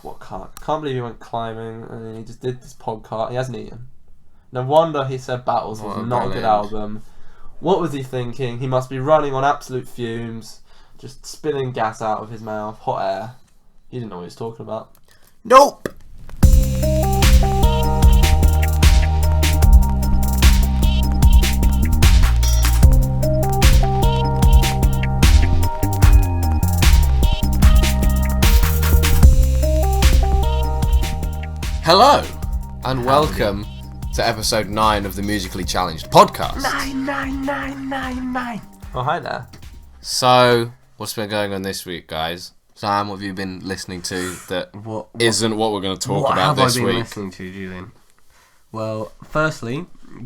what cart? I can't believe he went climbing and then he just did this podcast. He hasn't eaten. No wonder he said Battles was not a good album. What was he thinking? He must be running on absolute fumes, just spilling gas out of his mouth, hot air. He didn't know what he was talking about. Nope! Hello, and welcome to episode 9 of the Musically Challenged podcast. 9. Oh, hi there. So, what's been going on this week, guys? Sam, what have you been listening to that isn't what we're going to talk about this week? What have I been listening to, Julian? Well, firstly,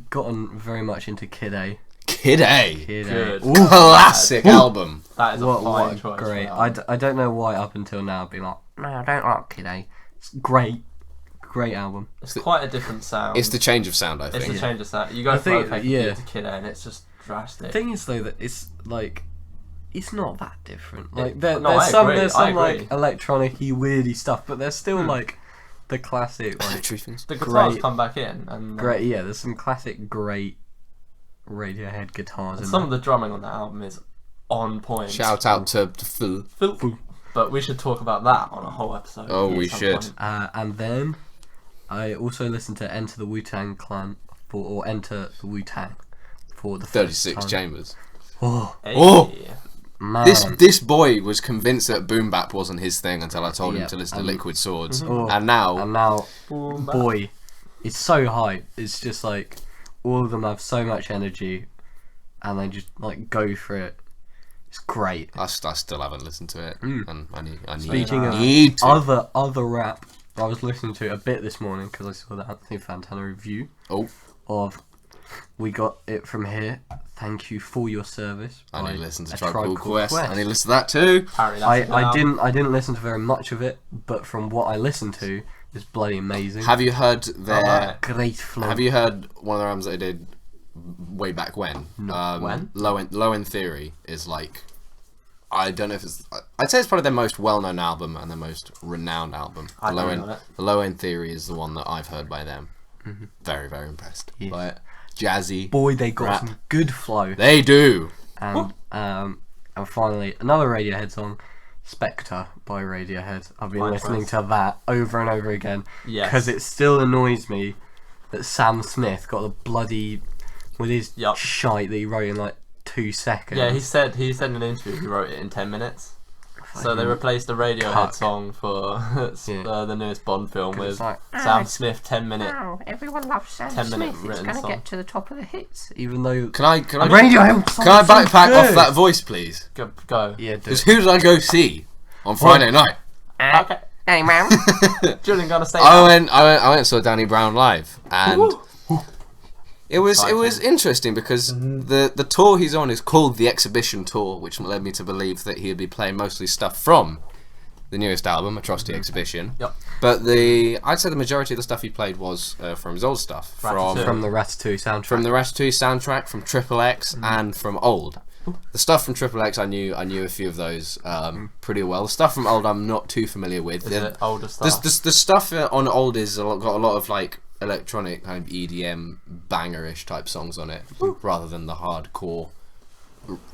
gotten very much into Kid A. Kid A? Kid Good. A. Classic album. That is a fine choice. Great. I don't know why up until now I've been like, no, I don't like Kid A. It's great. Great album. It's quite a different sound. It's the change of sound, I think. It's the change of sound. You go from to Kid A and it's just drastic. The thing is, though, that it's like, it's not that different. Like there's I some agree. like electronic-y, weirdy stuff, but there's still like the classic like The guitars come back in and great. Yeah, there's some classic great Radiohead guitars. And some of the drumming on that album is on point. Shout out to Phil. But we should talk about that on a whole episode. Oh, we should. And then I also listened to Enter the Wu-Tang Clan or Enter the Wu-Tang for the 36 first time. Chambers. Oh, Hey. Oh! man. This boy was convinced that boom bap wasn't his thing until I told him to listen to Liquid Swords. And now, boy, it's so hype. It's just like all of them have so much energy, and they just like go for it. It's great. I still haven't listened to it, and I need Speaking to. of other rap, I was listening to it a bit this morning because I saw the Anthony Fantana review of We Got It From Here. Thank you for your service. I need to listen to A Tribe Called Quest. I need to listen to that too. I didn't listen to very much of it, but from what I listened to, it's bloody amazing. Have you heard their great flow? Have you heard one of the albums that they did way back when? When? Low End Theory is like, I don't know if it's. I'd say it's probably their most well-known album and their most renowned album. The Low End Theory is the one that I've heard by them. Mm-hmm. Very, very impressed by it. Jazzy. Boy, they got rap. some good flow. They do. And finally, another Radiohead song, Spectre by Radiohead. I've been listening to that over and over again because it still annoys me that Sam Smith got the bloody with his shite that he wrote in like 2 seconds. Yeah, he said in an interview he wrote it in 10 minutes. So they replaced the Radiohead song for the newest Bond film with like, Sam Smith 10-minute. Oh, everyone loves Sam 10-minute Smith. It's written going to song. get to the top of the hits. Even though Can I Radiohead backpack off that voice, please? Go. Yeah, Because who did I go see on Friday night? Okay. Hey, man. Julian gonna say I went and saw Danny Brown live, and it was interesting because the tour he's on is called the Exhibition Tour, which led me to believe that he'd be playing mostly stuff from the newest album, Atrocity Exhibition. Yep. But I'd say the majority of the stuff he played was from his old stuff, from the Ratatouille soundtrack, from Triple X, and from Old. The stuff from Triple X, I knew a few of those pretty well. The stuff from Old, I'm not too familiar with. Is it older stuff? The stuff on Old is got a lot of like electronic kind of EDM bangerish type songs on it, rather than the hardcore,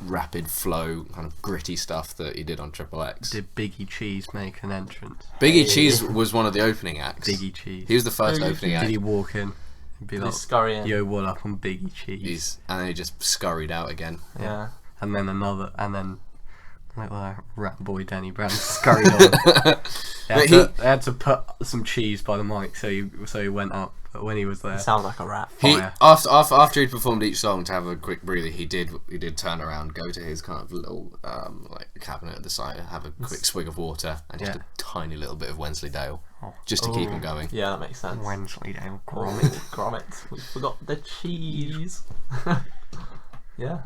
rapid flow kind of gritty stuff that he did on Triple X. Did Biggie Cheese make an entrance? Biggie Cheese was one of the opening acts. Biggie Cheese. He was the first opening act. Did he walk in? He'd be like, scurry in. Yo, what up on Biggie Cheese? And then he just scurried out again. Yeah. And then like rap boy Danny Brown scurried on. They had to put some cheese by the mic so he went up when he was there. Sounds like a rap. After he'd performed each song, to have a quick breather, he did turn around, go to his kind of little like cabinet at the side, have a quick swig of water, and just a tiny little bit of Wensleydale, just to keep him going. Yeah, that makes sense. Wensleydale Gromit. We forgot the cheese. Yeah.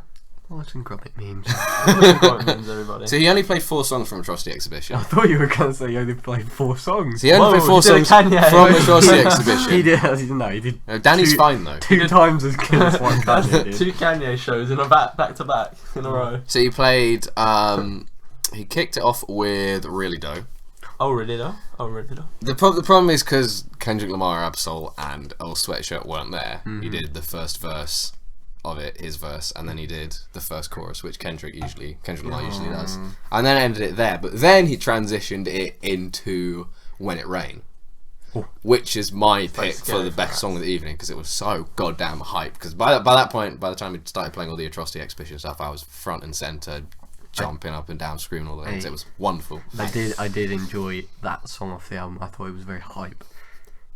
Watching Gromit memes. Gromit memes, everybody. So he only played 4 songs from Atrocity Exhibition. I thought you were going to say you only played 4 songs. He only played 4 songs from Atrocity Exhibition. He did. No, he did. No, Danny's fine though. 2 times as good as one Kanye did. 2 Kanye shows in a back to back in a row. So he played. He kicked it off with Really Dough. Oh, really though? The problem is because Kendrick Lamar, Absol, and Earl Sweatshirt weren't there. Mm-hmm. He did the first verse of it, his verse, and then he did the first chorus, which Kendrick Lamar usually does, and then ended it there. But then he transitioned it into When It Rain, which is my pick for the best song of the evening because it was so goddamn hype. Because by that point, by the time we started playing all the Atrocity Exhibition stuff, I was front and center, jumping up and down, screaming all the things. It was wonderful. I did enjoy that song off the album. I thought it was very hype,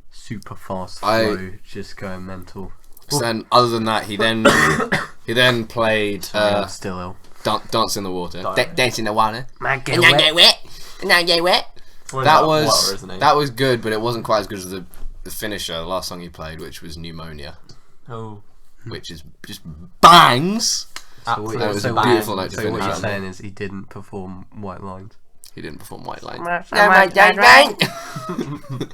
super fast flow, just going mental. So then, other than that, he then played Still Ill. Dance in the Water, Dance in the Water, Man, and now get wet, and now get wet. That was good, but it wasn't quite as good as the finisher, the last song he played, which was Pneumonia. Oh, which is just bangs. So it was a beautiful note to So finish what you're on. saying is he didn't perform White Lines. He didn't perform White Lines.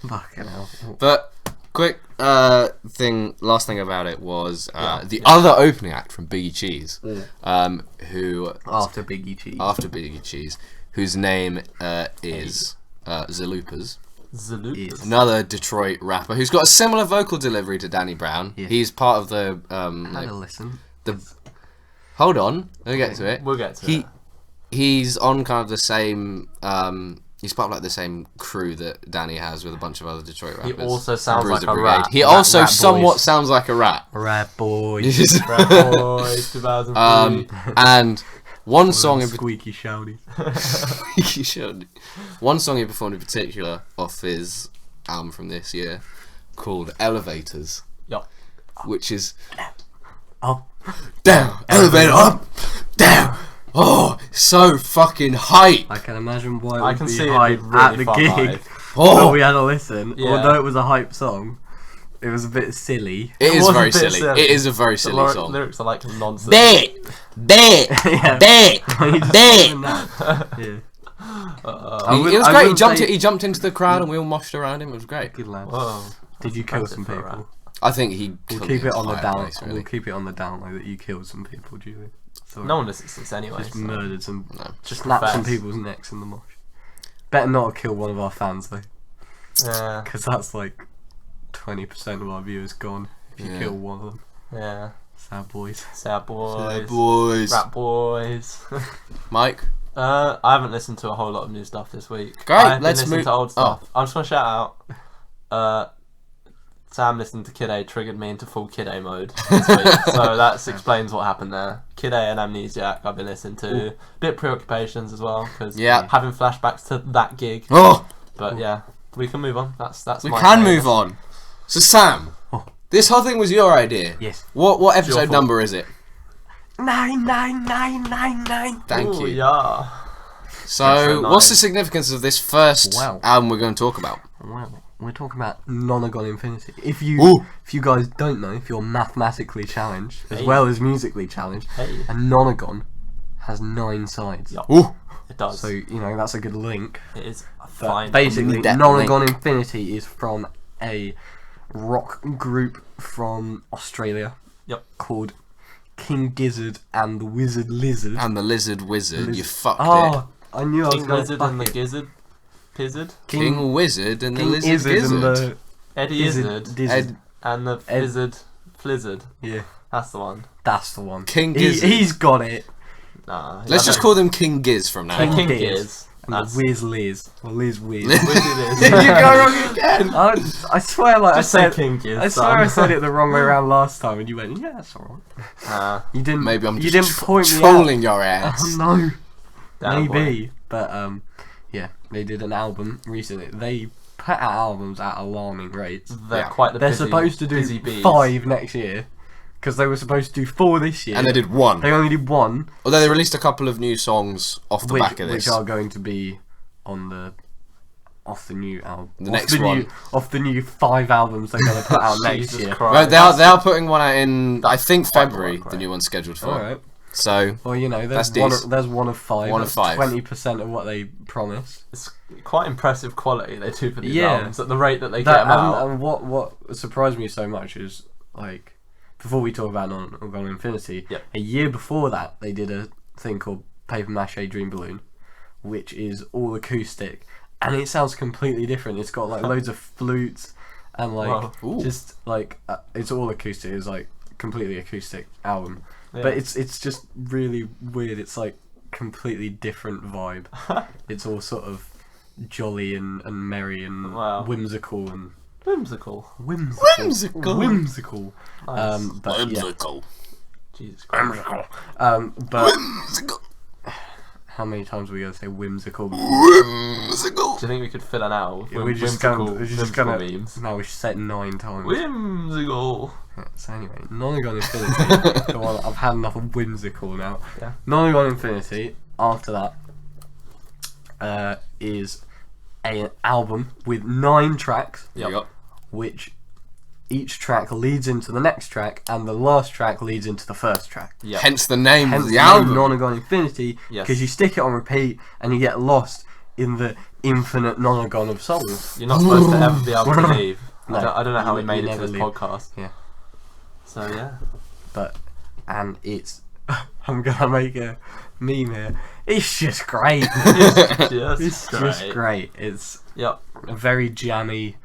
Fucking hell. But quick last thing about it was the other opening act from Biggie Cheese, who After Biggie Cheese, whose name is Zalupas. Zalupas. Another Detroit rapper who's got a similar vocal delivery to Danny Brown. Yeah. He's part of the had a listen. Hold on, we'll get to it. We'll get to it. He's on kind of the same. He's part of like the same crew that Danny has with a bunch of other Detroit rappers. He also sounds Bruiser like a Brigade. rat. He also Rat somewhat boys. sounds like a rat. Rap Boy. Rat Boys 2003. And one song in Squeaky Shouty. you should. One song he performed in particular off his album from this year called Elevators. Yup. Which is Up. down, elevator up, down. Oh, so fucking hype. I can imagine why it I would can be see it hype being really at the fun gig. live. Oh, When we had a listen. Yeah. Although it was a hype song, it was a bit silly. it is was a very bit silly. silly. It is a very The silly song. lyrics are like nonsense. That. He just doing that. Yeah. It was great. He jumped into the crowd and we all moshed around him. It was great. Good lad. Whoa. Did you kill some impressive for a people? I think he. We'll killed keep it on the entire down. place, really. We'll keep it on the down low that you killed some people, Julie. Sorry. No one listens to this anyway. Just so. murdered some. No. Just snapped some confess. people's necks in the mosh. Better not have killed one of our fans though, Yeah. because that's like 20% of our viewers gone if you Yeah. kill one of them. Yeah. Sad boys. Sad boys. Sad boys. Rat boys. Mike. I haven't listened to a whole lot of new stuff this week. Great, I've let's been listening move- to old stuff. I'm just gonna shout out. Sam listening to Kid A triggered me into full Kid A mode this week, so that explains what happened there. Kid A and Amnesiac I've been listening to. Bit Preoccupations as well, because having flashbacks to that gig. Oh, But yeah, we can move on. That's we my can favourite. move on. So Sam, this whole thing was your idea. Yes. What episode fault. number is it? 99999. Thank Ooh, you. Yeah. So, Episode what's 9. the significance of this first Wow. album we're going to talk about? Well, we're talking about Nonagon Infinity. If Ooh. you guys don't know, if you're mathematically challenged as Hey. well as musically challenged, Hey. a Nonagon has 9 sides. Yup. Ooh. It does. So that's a good link. It is a But fine. basically, that Nonagon Infinity is from a rock group from Australia. Yep. Called King Gizzard and the Wizard Lizard. And the Lizard Wizard, you fucked it. Oh, I knew I was King going to Lizard fuck and the it. Gizzard. Pizzard. King Wizard and the King Lizard Izzard Gizzard. and the Eddie Izzard. Dizzard. Ed- And the Ed- Fizzard. Flizzard. Yeah, That's the one. that's the one. King Gizzard. He's got it. Nah. Let's just call them King Giz from now King on. King Giz. Giz. And That's the Wiz Liz. Or Liz Wiz. Wizard you is. go wrong again. I swear, like Just I say said, King Giz. I swear I said it the wrong way around last time, and you went, "Yeah, that's alright." You didn't. Maybe I'm You just didn't point me out. trolling your ass. Oh no. Damn Maybe, but yeah, they did an album recently. They put out albums at alarming rates. They're Yeah. quite the They're busy, supposed to busy do bees. 5 next year, because they were supposed to do 4 this year. And they did one. They only did 1, Although they released a couple of new songs off the back of this. which are going to be on the off the new album. The next one. Off the new 5 albums they're going to put out next Jesus year. Christ. Right, they are putting one out in, I think, quite the February, work, the right? new one's scheduled for. Alright. So, Well, That's there's one of 5. One of 5. 20% of what they promised. It's quite impressive quality they do for these Yeah. albums at the rate that they get them out. And what surprised me so much is, like, before we talk about Nonagon Infinity, Yep. a year before that they did a thing called Paper Mache Dream Balloon, which is all acoustic and it sounds completely different. It's got like loads of flutes and like Ooh. just like it's all acoustic. It's like completely acoustic album, but it's just really weird. It's like completely different vibe. It's all sort of jolly and merry and whimsical and whimsical. Nice. Whimsical. Jesus Christ. But Whimsical. how many times are we gonna say whimsical? Whimsical. Do you think we could fill an hour with We're just gonna memes? No, we should say it 9 times. Whimsical. So anyway, Nonagon Infinity. The one I've had enough of whimsical now. Yeah. Nonagon Infinity. After that, is an album with 9 tracks, Yep. which each track leads into the next track, and the last track leads into the first track. Yep. Hence the name Hence of the the album. Nonagon Infinity, because you stick it on repeat and you get lost in the infinite Nonagon of songs. You're not supposed to ever be able to leave. No, I don't know how we you made it to never this leave. podcast. Yeah. So yeah. And it's I'm gonna make a meme here. It's just great. It's just great. It's Yep. a very jammy,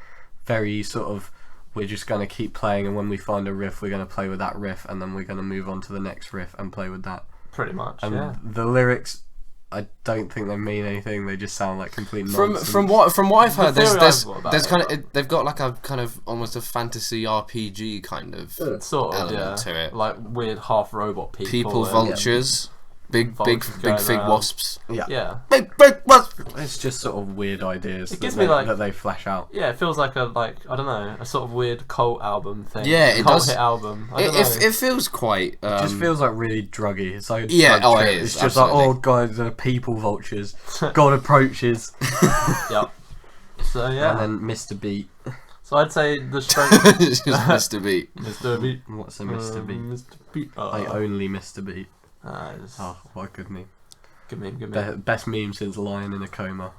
very sort of, we're just going to keep playing, and when we find a riff we're going to play with that riff, and then we're going to move on to the next riff and play with that. Pretty much. And Yeah. the lyrics, I don't think they mean anything. They just sound like complete nonsense. From what I've heard, The theory there's I've got about there's it, kind of they've got like a kind of almost a fantasy RPG kind of Sort of, element to it. Like weird half robot people. People, and- vultures, big Vultures going fig around. wasps. Yeah. Big wasps. It's just sort of weird ideas It that, gives they, me, like- that they flash out. Yeah, it feels like I don't know, a sort of weird cult album thing. Yeah, it cult does. hit album. I don't know. It feels quite. It just feels like really druggy. It's like a Yeah, drug oh, it trip. is, It's just absolutely. like, oh guys, they're people vultures. God approaches, Yep. So yeah. and then Mr. Beat. So I'd say the strength. It's just Mr. Beat. Mr. Beat. What's a Mr. Beat? Mr. Beat. Like only Mr. Beat. It's Oh, what a good meme. good meme, good meme. Best meme since Lion in a Coma.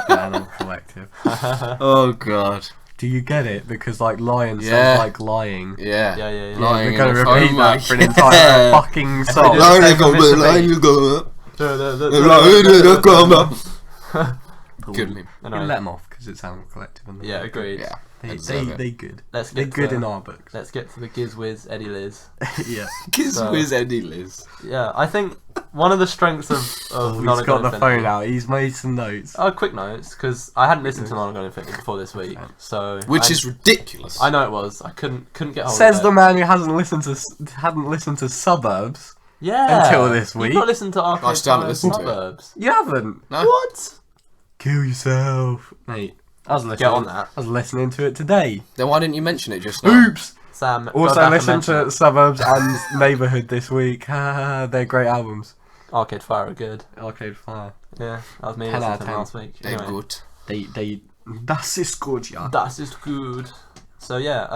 Animal Collective. Oh god. Do you get it? Because like lion Yeah. sounds like lying. Yeah. Yeah. Lying We're going in to a repeat coma. that for an entire fucking song. Line is go, but line is Good meme. We let them off because it's Animal Collective. And Yeah, agreed. Yeah. They good. Let's They're get good to, in our books. Let's get to the Giz Wiz Eddie Liz. Yeah. Kiss So- with Eddie Liz. Yeah, I think one of the strengths of He's Nonagon got the Infinity- phone out. He's made some notes. Oh, quick notes, because I hadn't listened to Nonagon Infinity before this week, so Which is ridiculous. I know it was. I couldn't get hold Says of the it. man who hadn't listened to Suburbs. Yeah. until this week. You've not listened to Arcade I still haven't Fire listened to it. Suburbs. You haven't. No. What? Kill yourself, mate. I was listening. Get on that. I was listening to it today. Then why didn't you mention it just now? Oops. Sam. go Also back and listened mention to it. Suburbs and Neighbourhood this week. They're great albums. Arcade Fire are good. Arcade Fire. Yeah, that was me 10 out listening of to 10. them last week. They're Anyway. good. Das ist gut, ja. Das ist good. So yeah,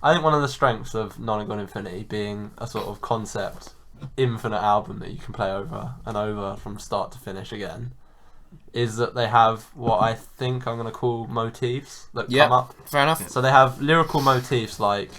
I think one of the strengths of Nonagon Infinity being a sort of concept, infinite album that you can play over and over from start to finish again, is that they have what I think I'm going to call motifs that Yeah. come up. Fair enough. So they have lyrical motifs like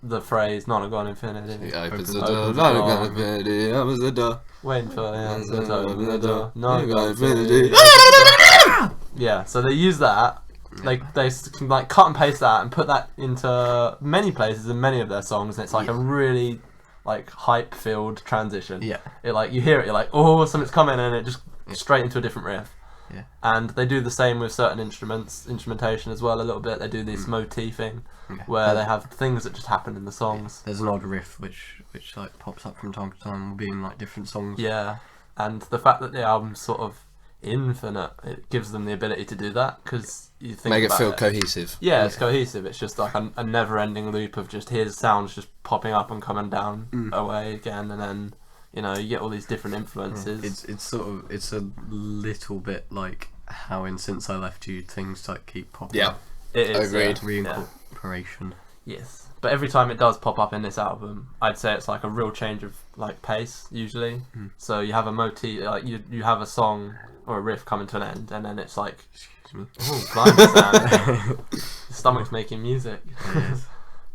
the phrase Nonagon Infinity. He opens the Opens door. the door. Nonagon Infinity opens the door. Waiting for the answer to open the door. Nonagon Nonagon Infinity. Infinity. Yeah, so they use that. They can like cut and paste that and put that into many places in many of their songs, and it's like a really like hype filled transition. Yeah. It like you hear it, you're like, oh, something's coming, and it just straight into a different riff. Yeah. And they do the same with certain instrumentation as well a little bit. They do this motifing Yeah. where they have things that just happen in the songs. There's an odd riff which like pops up from time to time, will be in like different songs. Yeah, and the fact that the album's sort of infinite, it gives them the ability to do that, because you think Make it about feel cohesive. Yeah, it's cohesive. It's just like a never-ending loop of just here's sounds just popping up and coming down away again, and then you get all these different influences. It's a little bit like how in Since I Left You things like keep popping Yeah. up. It is Agreed. Reincorporation. Yes, but every time it does pop up in this album, I'd say it's like a real change of like pace usually. So you have a motif, like you have a song or a riff coming to an end, and then it's like, Excuse me. oh, blimey, Sam. Your stomach's making music.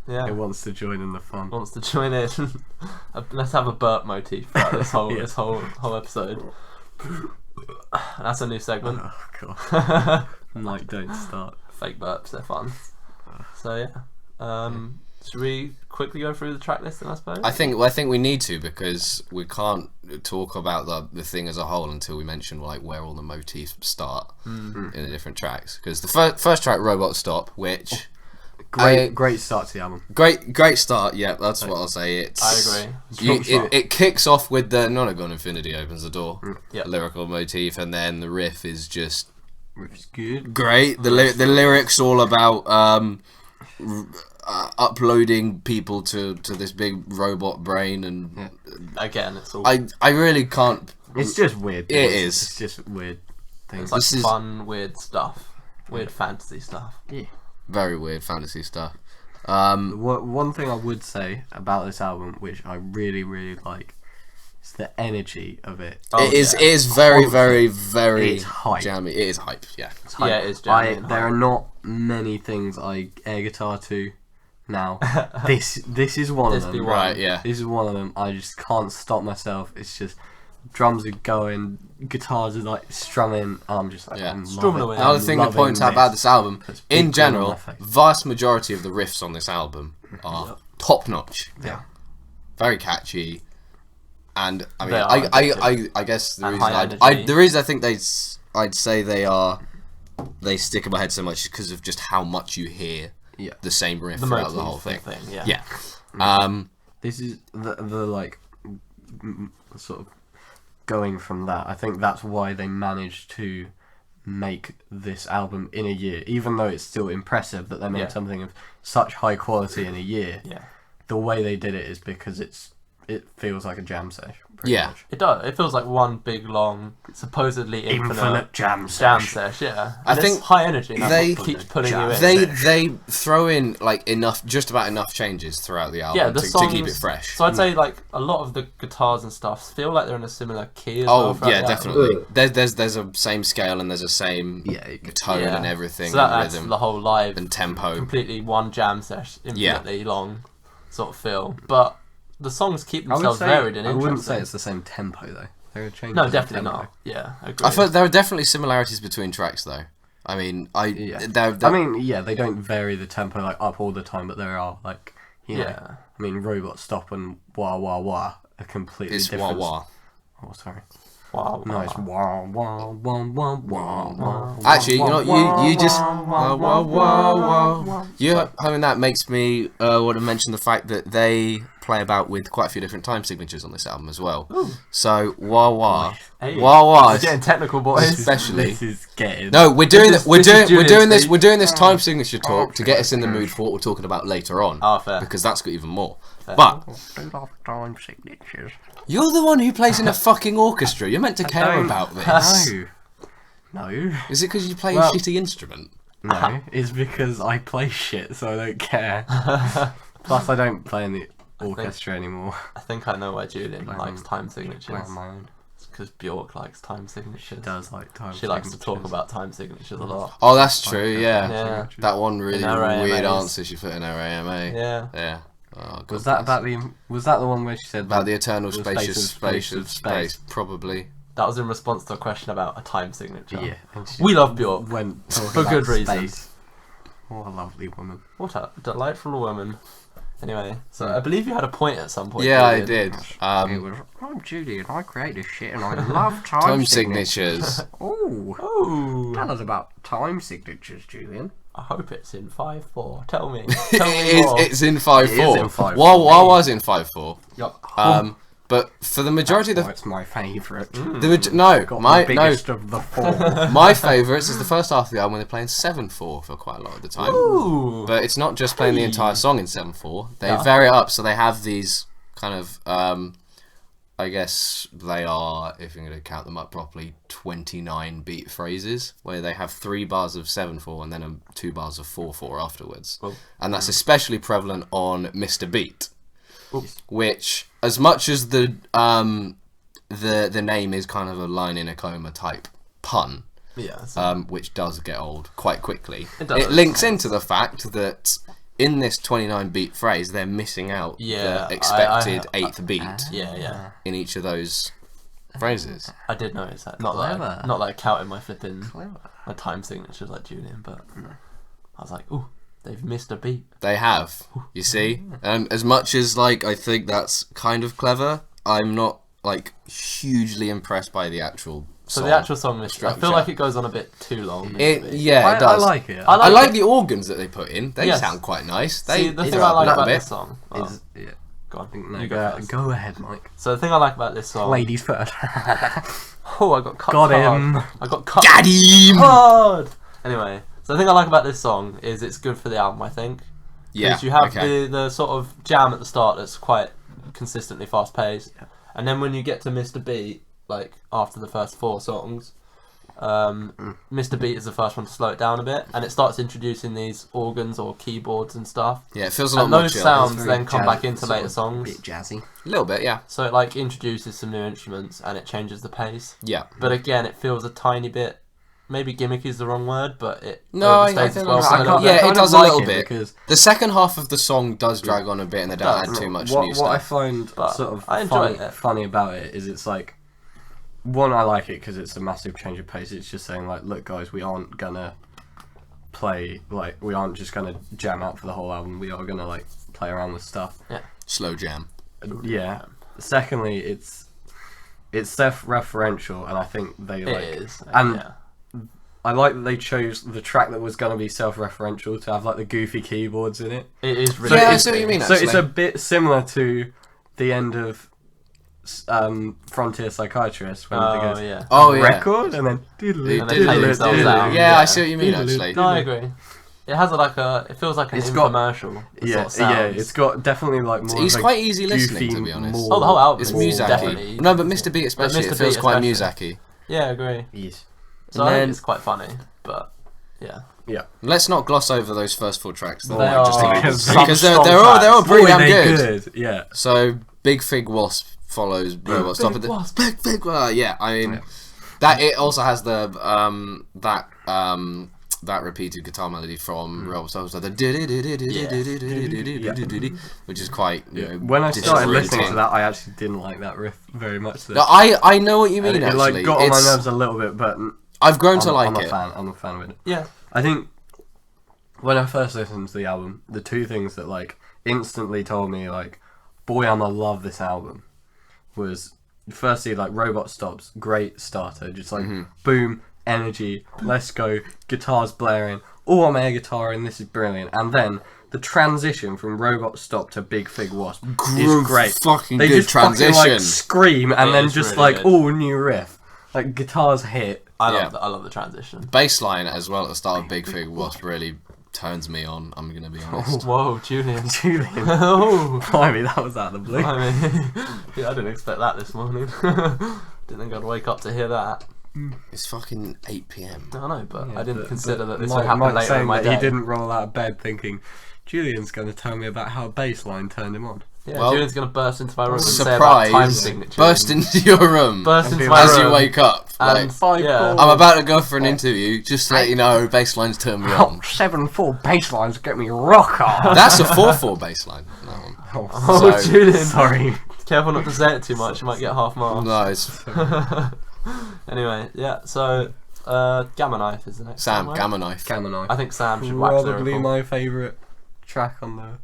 Yeah. It wants to join in the fun. Wants to join in. Let's have a burp motif throughout this whole Yeah. this whole episode. That's a new segment. Oh god. Like, don't start. Fake burps, they're fun. So yeah. Should we quickly go through the track listing, I suppose? I think we need to, because we can't talk about the thing as a whole until we mention like where all the motifs start in the different tracks. Because the first track, Robot Stop, which great start to the album. Great start. Yeah, that's what I'll say. I agree. It kicks off with the Nonagon Infinity opens the door, Yep. lyrical motif, and then the riff is just Riff's good. great. The lyrics all about uploading people to this big robot brain, and Again, it's all. I really can't. It's just weird. It is. It's just weird things. It's like This is- fun, weird stuff. Weird fantasy stuff. Yeah. Very weird fantasy stuff. One thing I would say about this album, which I really, really like, is the energy of it. It is very, very, very It's hype. jammy. It is hype. Yeah. It's hype. Yeah, it is jammy and there hype. are not many things I air guitar to now. this is one This of be them. one. Right. Yeah. This is one of them. I just can't stop myself. It's just drums are going, guitars are like strumming. I'm just like, Yeah. I'm Strumming loving- away. Another I'm thing to loving point out about this album, Puts big in grin on general, my face. vast majority of the riffs on this album are top notch. Yeah. Very catchy, and I mean, They are I guess the And reason high I energy. the reason I think I'd say they stick in my head so much is because of just how much you hear Yeah. the same riff The throughout motif the whole thing. Yeah. Yeah. This is the like sort of going from that. I think that's why they managed to make this album in a year, even though it's still impressive that they made Yeah. something of such high quality in a year. Yeah. The way they did it is because it feels like a jam session. pretty Yeah. much. It does. It feels like one big, long, supposedly infinite jam jam session. sesh. Yeah. I And it's think high energy. And that's they- what keeps putting you in. They throw in like just about enough changes throughout the album Yeah, the to songs, keep it fresh. So I'd say like a lot of the guitars and stuff feel like they're in a similar key as Oh well. throughout yeah, the album. definitely. There's a same scale and there's a same tone Yeah. and everything, So that and adds rhythm the whole live, and tempo. completely one jam sesh, infinitely long sort of feel. But the songs keep themselves varied and I interesting. wouldn't say it's the same tempo though. There are changes. No, in definitely tempo. not. Yeah, agreed. I felt there are definitely similarities between tracks though. I mean, Yeah. they're- I mean, yeah, they don't vary the tempo like up all the time, but there are like, you know, Yeah. I mean, Robot Stop and Wah Wah Wah are completely it's wah different. wah. Oh, sorry. Wow. No, it's Wah Wah Wah Wah Wah Wah. Actually, you know, you just wah wah wah wah. You having that makes me want to mention the fact that they play about with quite a few different time signatures on this album as well. So wah wah, Hey, wah wah, we're getting technical, boys. especially. This is getting. No, we're doing This is- we're this is doing Julian's we're doing speech. this time signature talk to get us in the mood for what we're talking about later on. Oh, fair. Because that's got even more. But Time signatures. you're the one who plays in a fucking orchestra. You're meant to care don't- about this. No. No. Is it because you play Well- a shitty instrument? No. It's because I play shit, so I don't care. Plus, I don't play in the orchestra anymore. I think I know why Julian Play likes on- time Play signatures. on my own. It's because Bjork likes time signatures. Does like time. She likes to talk signatures. about time signatures a lot. Oh, that's true. Yeah. Yeah. That one really In our weird AMAs. answer she put in her AMA. Yeah. Yeah. Oh, God Was that bless. was that the one where she said about the eternal the spacious space of space? space? Probably. That was in response to a question about a time signature. Yeah. and she We love Bjork. Went For talking good about reason. space. What a lovely woman. What a delightful woman. Anyway, so I believe you had a point at some point. Yeah, I Julian. did. I'm Judy and I create this shit and I love Time signatures. Oh, Oh, tell us about time signatures, Julian. I hope it's in 5/4. Tell me. It Tell me is, more. it's in 5/4. in 5/4. Wah was in 5/4. Yup. But for the majority of Oh, the it's my favourite. no, Got my the no, biggest of the four. my favourites is the first half of the album when they're playing 7/4 for quite a lot of the time. Ooh. But it's not just playing the entire song in 7/4. They Yeah. vary it up, so they have these kind of, I guess they are, if you're going to count them up properly, 29 beat phrases, where they have 3 bars of 7/4 and then 2 bars of 4/4 afterwards. Oh. And that's especially prevalent on Mr. Beat, Ooh. which, as much as the name is kind of a line in a coma type pun, Yeah. So which does get old quite quickly. It does. It links into the fact that in this 29 beat phrase, they're missing out Yeah, the expected 8th beat yeah. in each of those phrases. I did notice that. Not that I counted my flipping my time signatures like Julian, but I was like, ooh, they've missed a beat. They have. You see, and as much as like I think that's kind of clever, I'm not like hugely impressed by the actual. So the actual song is. I feel like it goes on a bit too long. It does. I like it. I like the organs that they put in. They sound quite nice. See, the thing I like about this song is go on. No, go ahead, Mike. So the thing I like about this song. Ladies first. Oh, I got cut. Got hard. him. I got cut. Got him. Hard. Anyway, so the thing I like about this song is it's good for the album. I think. Yeah. Because you have the sort of jam at the start that's quite consistently fast paced, and then when you get to Mr. Beat, like after the first 4 songs, Mr. Beat is the first one to slow it down a bit, and it starts introducing these organs or keyboards and stuff. Yeah, it feels a lot and more those chill. sounds then come back into later songs. A bit jazzy. A little bit, yeah. So it like introduces some new instruments and it changes the pace. Yeah. But again, it feels a tiny bit. Maybe gimmicky is the wrong word, but it overstays as it does a little bit. Because the second half of the song does drag on a bit, and they don't add too much new stuff. What I find sort of funny about it is it's like, one, I like it because it's a massive change of pace. It's just saying like, look guys, we aren't gonna play, like, we aren't just gonna jam out for the whole album. We are gonna like play around with stuff. Yeah. Slow jam. Yeah. Secondly, it's self-referential, and I think they like it is. And yeah. I like that they chose the track that was going to be self-referential to have like the goofy keyboards in it. It is really. Yeah, I see what you mean. So it's a bit similar to the end of Frontier Psychiatrist when they go record and then yeah, I see what you mean actually. No, I agree. It has it feels like an infomercial. It's got definitely like more. He's quite easy listening, to be honest. Oh, the whole album. It's Miyazaki. No, but Mr. Beat especially, it feels quite Miyazaki. Yeah, I agree. Yes. So I think it's quite funny, but yeah. Let's not gloss over those first 4 tracks. Because they're all pretty damn good. Yeah. So Big Fig Wasp follows Robot Stop at the Big Fig. Yeah, I mean that it also has the that repeated guitar melody from Robot Stop, like the which is quite. When I started listening to that, I actually didn't like that riff very much. No, I know what you mean. It like got on my nerves a little bit, but I've grown to like it. I'm a fan of it. Yeah. I think when I first listened to the album, the 2 things that like instantly told me like, boy, I'ma love this album, was firstly like Robot Stop's great starter, just like boom, energy, let's go, guitars blaring, I'm air guitar and this is brilliant, and then the transition from Robot Stop to Big Fig Wasp is great. Fucking they good just transition. Fucking, like scream and then just really like new riff, like guitars hit. I love the transition. Bassline as well at the start of Big Fig Wasp really turns me on. I'm gonna be honest. Whoa, Julian. Oh, I mean, that was out of the blue. I mean, I didn't expect that this morning. Didn't think I'd wake up to hear that. It's fucking 8 PM. I know, but I didn't consider that this would happen Mike later in my day. He didn't roll out of bed thinking, Julian's going to tell me about how bassline turned him on. Yeah, well, Julian's going to burst into my room and say about time signature. Burst into your room as you wake up. And I'm about to go for an interview, just to let you know bassline's turned me on. 7/4 basslines get me rock on. That's a 4/4 bassline. Oh, Julian. Sorry. Careful not to say it too much, you might get half marks. No, it's... Anyway, so Gamma Knife is the next one. Gamma Knife. I think Sam should wax lyrical. Probably my favourite track on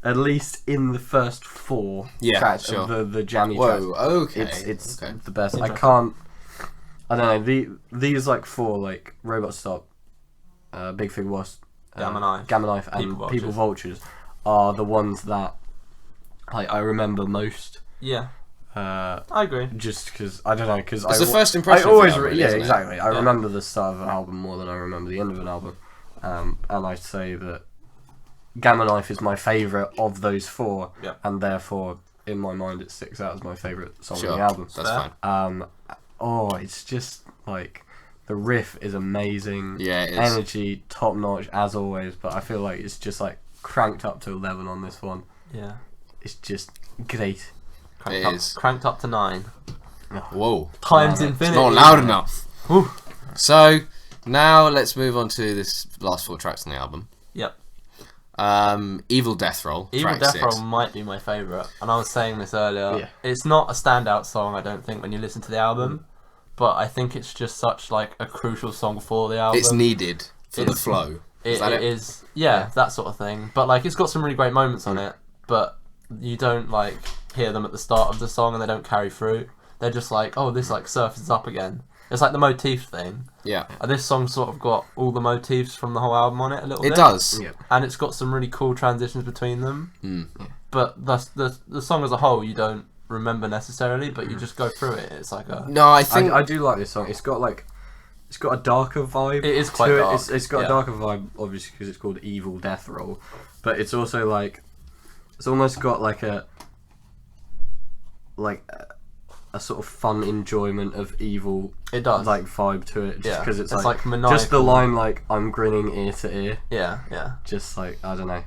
at least in the first 4 tracks of the jammy tracks. Okay. It's the best. I don't know, these like 4, like Robot Stop, Big Fig Wasp, Gamma Knife and People Vultures are the ones that like I remember most. Yeah. I agree. Just because I don't know, because it's the first impression. I always, exactly. I remember the start of an album more than I remember the end of an album, and I say that Gamma Knife is my favourite of those 4, and therefore in my mind it sticks out as my favourite song on the album. That's fine. It's just like the riff is amazing. Yeah, it is. Energy top notch as always, but I feel like it's just like cranked up to 11 on this one. Yeah, it's just great. Cranked up to 9. Whoa. Times infinity. It's not loud enough. Whew. So, now let's move on to this last 4 tracks on the album. Yep. Evil Death Roll. Evil track Death 6. Roll might be my favourite, and I was saying this earlier. Yeah. It's not a standout song, I don't think, when you listen to the album, but I think it's just such like a crucial song for the album. It's needed for the flow. It is, yeah, that sort of thing. But like, it's got some really great moments on it, but you don't like hear them at the start of the song, and they don't carry through. They're just like, oh, this like surfaces up again. It's like the motif thing. Yeah. And this song sort of got all the motifs from the whole album on it a little bit. It does. Yeah. And it's got some really cool transitions between them. Mm. But the song as a whole, you don't remember necessarily, but you just go through it. It's like a... No, I think... I do like this song. It's got a darker vibe. It is quite to dark. It's got a darker vibe, obviously, because it's called Evil Death Roll. But it's also like... It's almost got like a sort of fun enjoyment of evil. It does. Like vibe to it, just because it's like maniacal. just the line like I'm grinning ear to ear. Yeah, yeah. Just like I don't know.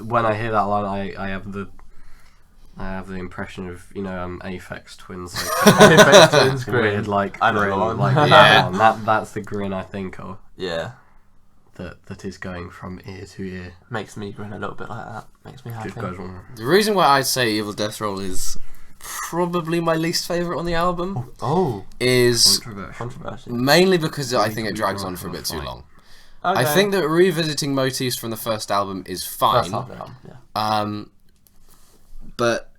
When I hear that line, I have the impression of Aphex Twins. Like, Aphex Twins grin. Weird like I know grin. the one. Like Yeah. that's the grin I think of. Yeah. That is going from ear to ear. Makes me grin a little bit like that. Makes me happy. Just goes on. The reason why I'd say Evil Death Roll is probably my least favourite on the album is Controversial. mainly because I think it drags on for a bit too long. Okay. I think that revisiting motifs from the first album is fine. First half of the album, yeah. But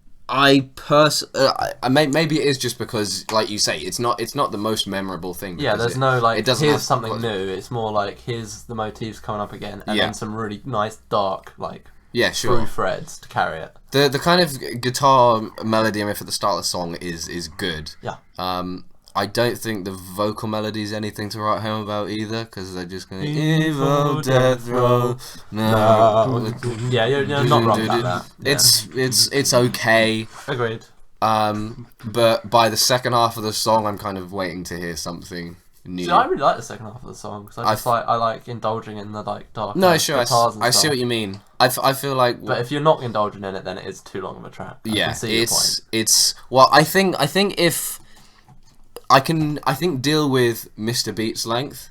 maybe it is just because, like you say, it's not the most memorable thing. Yeah, there's no like, it doesn't here's have something new. It's more like, here's the motifs coming up again, and Yeah. then some really nice dark like Yeah, sure. through threads to carry it. The kind of guitar melody riff at the start of the song is good. Yeah. I don't think the vocal melody is anything to write home about either, because they're just going Evil Death Roll. No. Yeah, you're not wrong about that. Yeah. It's okay. Agreed. But by the second half of the song, I'm kind of waiting to hear something new. See, I really like the second half of the song because I like indulging in the like dark. No, sure, guitars and I see stuff. what you mean. I feel like, But if you're not indulging in it, then it is too long of a track. I yeah, can see your point. it's well, I think if I think deal with Mr. Beat's length.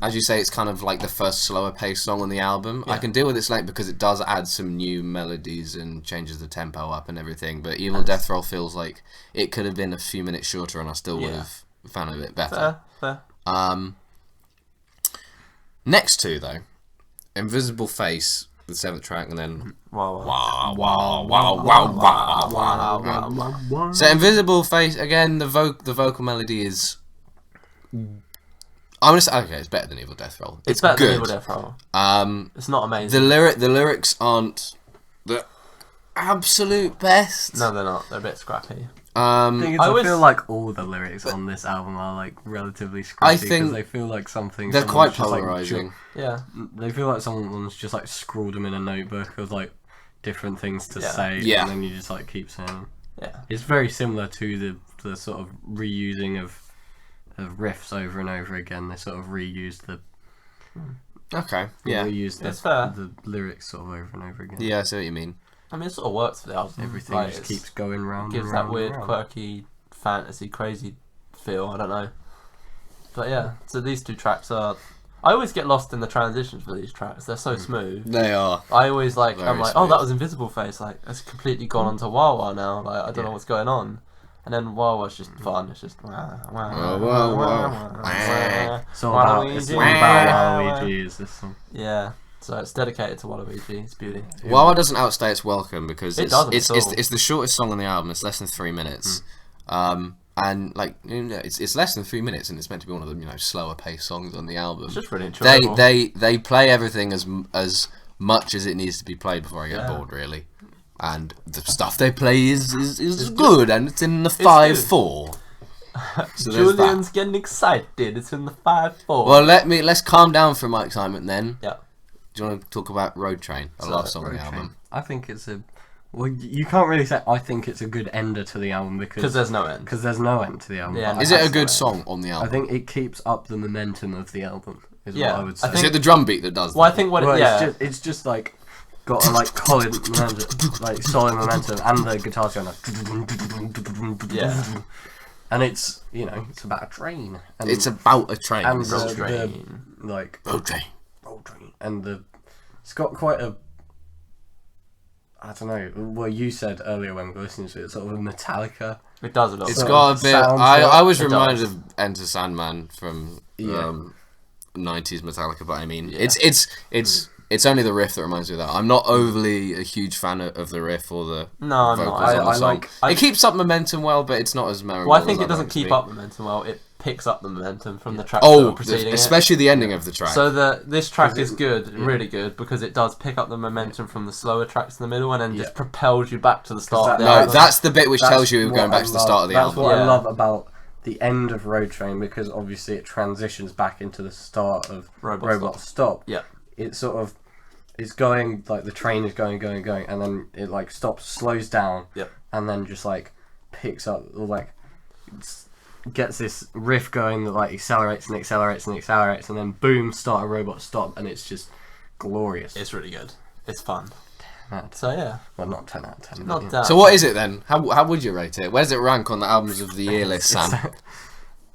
As you say, it's kind of like the first slower paced song on the album. Yeah. I can deal with its length because it does add some new melodies and changes the tempo up and everything. But Evil Death Roll feels like it could have been a few minutes shorter, and I still would have found it a bit better. Fair. Next two though, Invisible Face, the 7th track, and then Wow. So Invisible Face again. The vocal melody is. I'm gonna say okay. It's better than Evil Death Roll. It's better good. than Evil Death Roll. It's not amazing. The lyrics aren't the absolute best. No, they're not. They're a bit scrappy. I feel like all the lyrics on this album are like relatively scrappy because they feel like something. They're quite just, like, polarizing. Yeah. They feel like someone's just like scrawled them in a notebook of like different things to say, Yeah. and then you just like keep saying them. Yeah. It's very similar to the sort of reusing of riffs over and over again. They sort of reuse the Okay. Yeah. reuse It's fair. the lyrics sort of over and over again. Yeah, I see what you mean. I mean, it sort of works for the album. Everything Like, just keeps going round. gives and that round weird, and round. quirky, fantasy, crazy feel. I don't know. But yeah, so these two tracks are. I always get lost in the transitions for these tracks. They're so smooth. They are. I always like. Very I'm like, smooth. oh, that was Invisible Face. Like, it's completely gone onto Wawa now. Like, I don't know what's going on. And then Wawa's just fun. It's just. It's all about Waluigi, is this song. Yeah. So it's dedicated to Waluigi. It's beauty. Wawa doesn't outstay its welcome because It doesn't at all. it's the shortest song on the album. It's less than 3 minutes. And like it's less than 3 minutes, and it's meant to be one of the slower paced songs on the album. It's just really enjoyable. They play everything as much as it needs to be played before I get bored, really. And the stuff they play is good, and it's in the 5/4. So Julian's getting excited. It's in the 5/4. Well, let's calm down for my excitement then. Yeah. Do you want to talk about Road Train, the last song on the album? I think it's a. Well, you can't really say I think it's a good ender to the album because there's no end. Because there's no end to the album. Yeah, Is it a good song on the album? I think it keeps up the momentum of the album. Is what I would say. Is it the drum beat that does that? Well, I think It's just like got a like solid momentum, like solid momentum, and the guitar's going like. Yeah. And it's it's about a train. And It's about a train. and Road the train. like Road Train. road train, and it's got quite a I don't know. Well, you said earlier when we were listening to it, sort of a Metallica. It does a little. It's bit. got a bit. I was reminded does. of Enter Sandman from 90s Metallica, but I mean, Yeah. it's only the riff that reminds me of that. I'm not overly a huge fan of the riff or the No, I'm vocals not. on the song. It keeps up momentum well, but it's not as memorable. Well, I think as it doesn't like keep to be. up momentum well. It picks up the momentum from the track that were preceding especially the ending of the track. So this track is good, really good, because it does pick up the momentum from the slower tracks in the middle and then just propels you back to the start of the album. That's the bit which tells you we're going back to the start of the album. That's what I love about the end of Road Train, because obviously it transitions back into the start of Robot Stop. Yeah. It sort of is going, like the train is going, and then it like stops, slows down, and then just like picks up, or like gets this riff going that like accelerates, and then boom, start a Robot Stop, and it's just glorious. It's really good. It's fun. 10 out of 10. So yeah. Well, not 10 out of 10. Not that. So what is it then? How would you rate it? Where does it rank on the albums of the year list, Sam?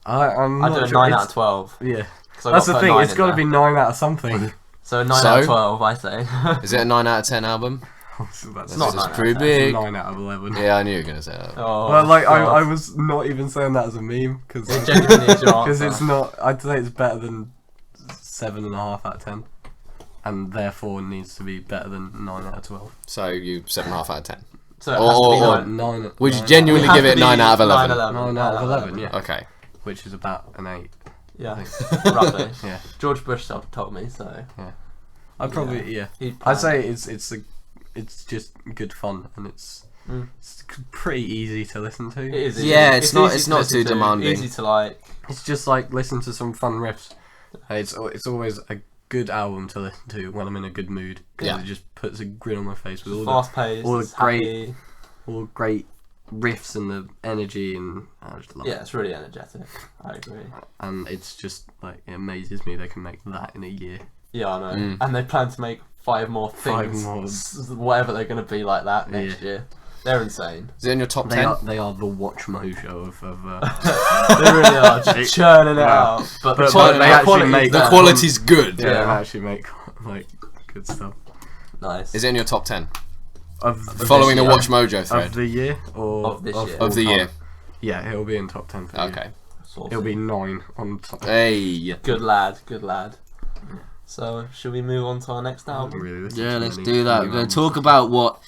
I'm I not do a sure. 9 out of 12. Yeah. 'Cause I That's got the to put thing, 9 it's in got to there. be 9 out of something. So 9 out of 12, I say. Is it a 9 out of 10 album? That's not This is 9 pretty out of 10. big. 9 out of 11. Yeah, I knew you were going to say that. Oh, Well, like, God. I was not even saying that as a meme, because It genuinely is your answer. it's not, I'd say it's better than 7.5 out of 10, and therefore needs to be better than 9 out of 12. So you 7.5 out of 10. So it has to be Or- 9. 9 Would you 9 genuinely It has give to it be 9 out of 11? 9 out of 11, yeah. Okay. Which is about an 8. Yeah, roughly. Yeah. George Bush told me, so... I'd probably, yeah. He'd I'd plan. say it's just good fun, and it's pretty easy to listen to. It is. Yeah, it's not- easy it's to not listen too to, demanding. Easy to like. It's just like listen to some fun riffs. It's always a good album to listen to when I'm in a good mood, because it just puts a grin on my face with Fast paced, all the happy. all the great riffs and the energy, and I just love it. Yeah, it's really energetic. I agree. And it's just like, it amazes me they can make that in a year. Yeah, I know. And they plan to make 5 more 5 things, more. whatever they're going to be like that next year. They're insane. Is it in your top 10? They are the Watch Mojo of They really are just churning it out. But the The quality's good. Yeah, they actually make like good stuff. Nice. Is it in your top 10? Following the Watch Mojo thread? of the year, or Of this year. Of the year. Yeah, it'll be in top 10 for the year. Okay. It'll be 9 on top. Hey. Good lad, good lad. So, should we move on to our next album? Really Yeah, let's do that. We're going to talk about what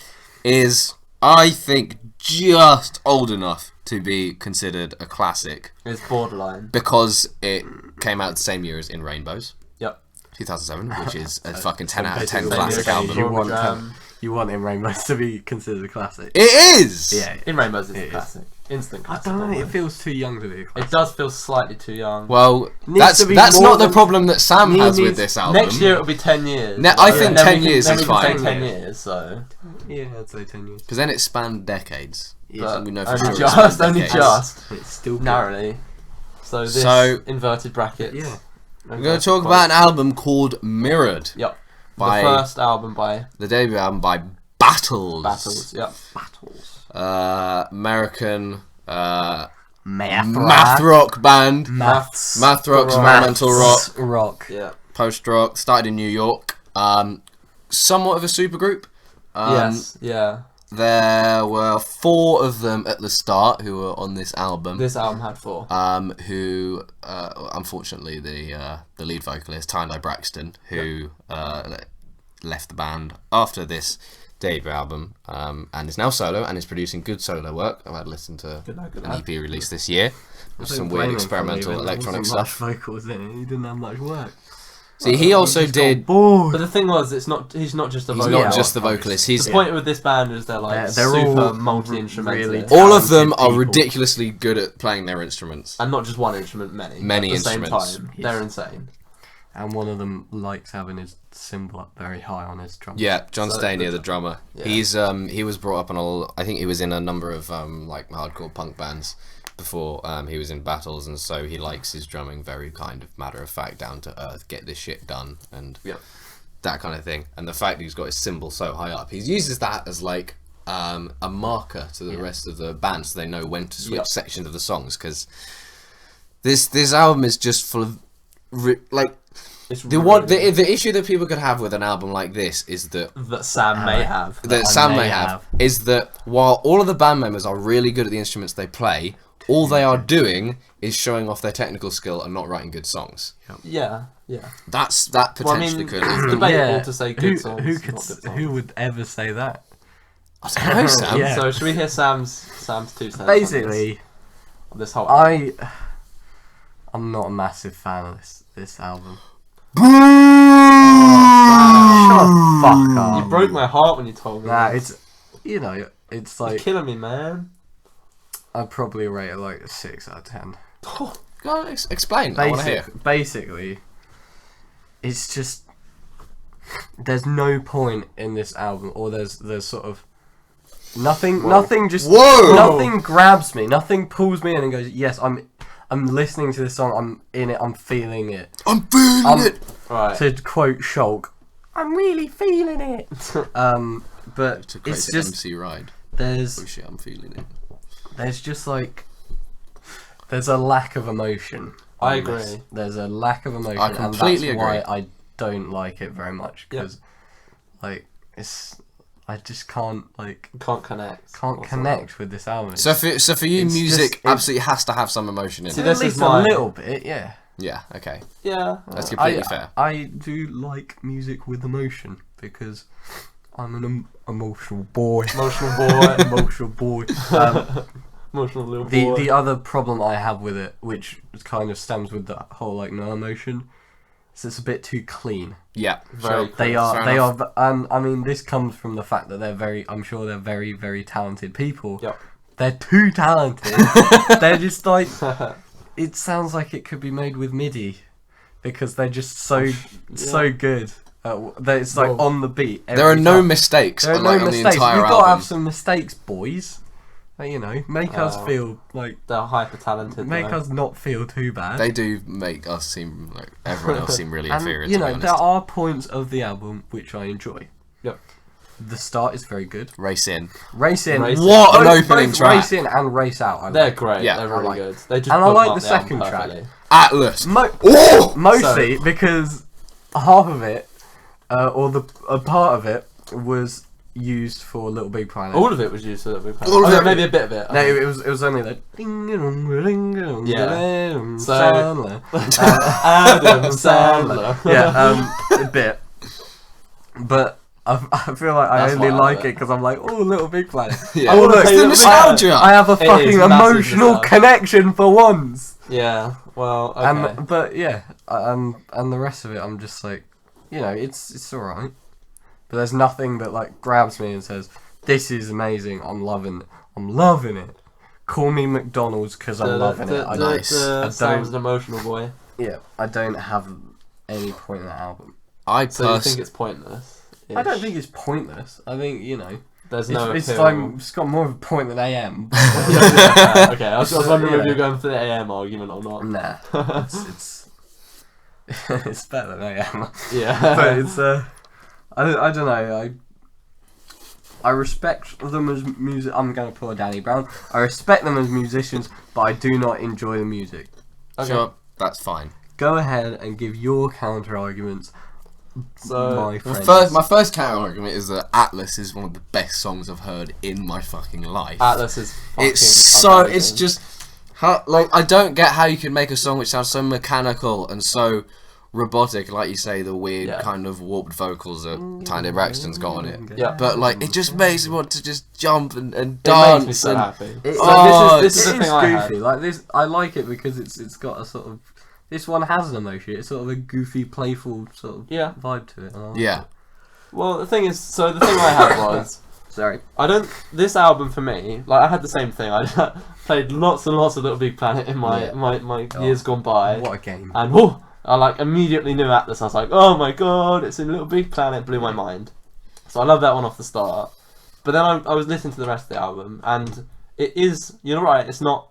is, I think, just old enough to be considered a classic, It's borderline. because it came out the same year as In Rainbows, Yep. 2007, which is a fucking 10 out of basically 10 the classic same album. year. You want In Rainbows to be considered a classic. It is! Yeah, In Rainbows is It a is. classic. Instant I classic. don't know. It almost. feels too young to be a classic. It does feel slightly too young. Well, Needs to be that's more not the than- problem that Sam has with needs- this album. Next year it'll be 10 years. I think then 10 we can- years then is we can say fine. 10 years, so. Yeah, I'd say 10 years. Because then it spanned decades. Yeah, we know for only sure it just, spanned only decades. just. it's still good. Narrowly. So this So- inverted brackets. Yeah. We're going to talk about an album called Mirrored. Yep. By the first album by the debut album by Battles. Battles. Yep. American Math math rock band. Maths. Math rock, experimental rock, Rock. Yeah. post rock. Started in New York. Somewhat of a supergroup. Yes. Yeah. There were 4 of them at the start who were on this album. This album had 4. Who, unfortunately, the lead vocalist, Tyler Braxton, who left the band after this debut album, and is now solo and is producing good solo work. I've had listened to Good lad. an EP released this year with some weird experimental electronic stuff. Vocals in it. He didn't have much work. See, he also did. But the thing was, he's not just a He's vocalist. not just the vocalist. He's The point with this band is they're like They're super all multi-instrumentalist. really all of them talented are people. ridiculously good at playing their instruments. and not just one instrument, many. Many at the instruments. Same time. Yes. They're insane. And one of them likes having his cymbal up very high on his drum. Yeah, John So Stanier, the- the drummer. Yeah. He was brought up on I think he was in a number of like hardcore punk bands before he was in Battles, and so he likes his drumming very kind of matter of fact, down to earth, get this shit done, and that kind of thing. And the fact that he's got his cymbal so high up, he uses that as like a marker to the rest of the band, so they know when to switch sections of the songs. Because this album is just full of like The issue that people could have with an album like this is that Sam may have is that while all of the band members are really good at the instruments they play, all they are doing is showing off their technical skill and not writing good songs. Yeah. That potentially could. It's debatable to say good songs. Who could? Who would ever say that? I don't know, Sam. Yeah. So should we hear Sam's 2 cents? Basically, on this whole. I'm not a massive fan of this album. Boo! Shut the fuck up. You broke my heart when you told me. Nah, this. it's like You're killing me, man. I'd probably rate it like a 6 out of 10. Go on, explain. I want to hear. Basically, it's just there's no point in this album, or there's sort of nothing grabs me, nothing pulls me in and goes, yes, I'm listening to this song, I'm in it, I'm feeling it. Right. To quote Shulk, I'm really feeling it. But it's just MC Ride. There's oh shit, I'm feeling it. There's just like there's a lack of emotion. I agree. There's a lack of emotion, I completely and that's agree. why I don't like it very much, because like I just can't connect with this album. So for you, music absolutely has to have some emotion in it. At least a little bit, yeah. Yeah. Okay. Yeah. That's completely fair. I do like music with emotion because I'm an emotional boy. Emotional boy. Emotional boy. Emotional little boy. The other problem I have with it, which kind of stems with the whole like no emotion, is it's a bit too clean. Yeah, very. They are. I mean, this comes from the fact that I'm sure they're very, very talented people. Yep. They're too talented. They're just like. It sounds like it could be made with MIDI, because they're just so good. It's like on the beat. There are no mistakes. There are on the entire You've album. got to have some mistakes, boys. Make us feel like they're hyper talented. Make us not feel too bad. They do make us seem like everyone else seem really inferior. And, to be there are points of the album which I enjoy. Yep. The start is very good. Race in. What an opening track. Race in and race out. They're great. Yeah, they're really good. They just and I like the second track. Atlas. Mostly because half of it, or a part of it, was used for Little Big Planet. All of it was used for Little Big Planet. Maybe a bit of it. No, it was only like Adam Sandler. A bit. But I feel like I only like it because I'm like, oh, Little Big Planet. Yeah. It's the nostalgia. I have a fucking emotional connection for once. Yeah. Well. Okay. But yeah, and the rest of it, I'm just like, it's alright. But there's nothing that like grabs me and says, "This is amazing. I'm loving it. Call me McDonald's because I'm loving it." Sam's an emotional boy. Yeah, I don't have any point in that album. So you think it's pointless? I don't think it's pointless. I think there's no. It's got more of a point than AM. Okay, I was wondering if you're going for the AM argument or not. Nah, it's it's better than AM. Yeah, but it's I don't know. I respect them as music. I'm gonna pull a Danny Brown. I respect them as musicians, but I do not enjoy the music. Okay. Sure, that's fine. Go ahead and give your counter arguments. So my first counter argument is that Atlas is one of the best songs I've heard in my fucking life. Atlas is fucking amazing. It's just I don't get how you can make a song which sounds so mechanical and so robotic, like you say, the weird kind of warped vocals that Tiny Braxton's got on it. Yeah. But it just makes me want to just jump and dance. It makes me so happy. This is the thing goofy. I had. Like this, I like it because it's got a sort of. This one has an emotion. It's sort of a goofy, playful sort of vibe to it. Yeah. Well, the thing I had was. Sorry. This album for me, I had the same thing. I played lots and lots of Little Big Planet in my years gone by. What a game! And I immediately knew Atlas. I was like, oh my god, it's in Little Big Planet. Blew my mind. So I love that one off the start. But then I was listening to the rest of the album, and it is. You're right. It's not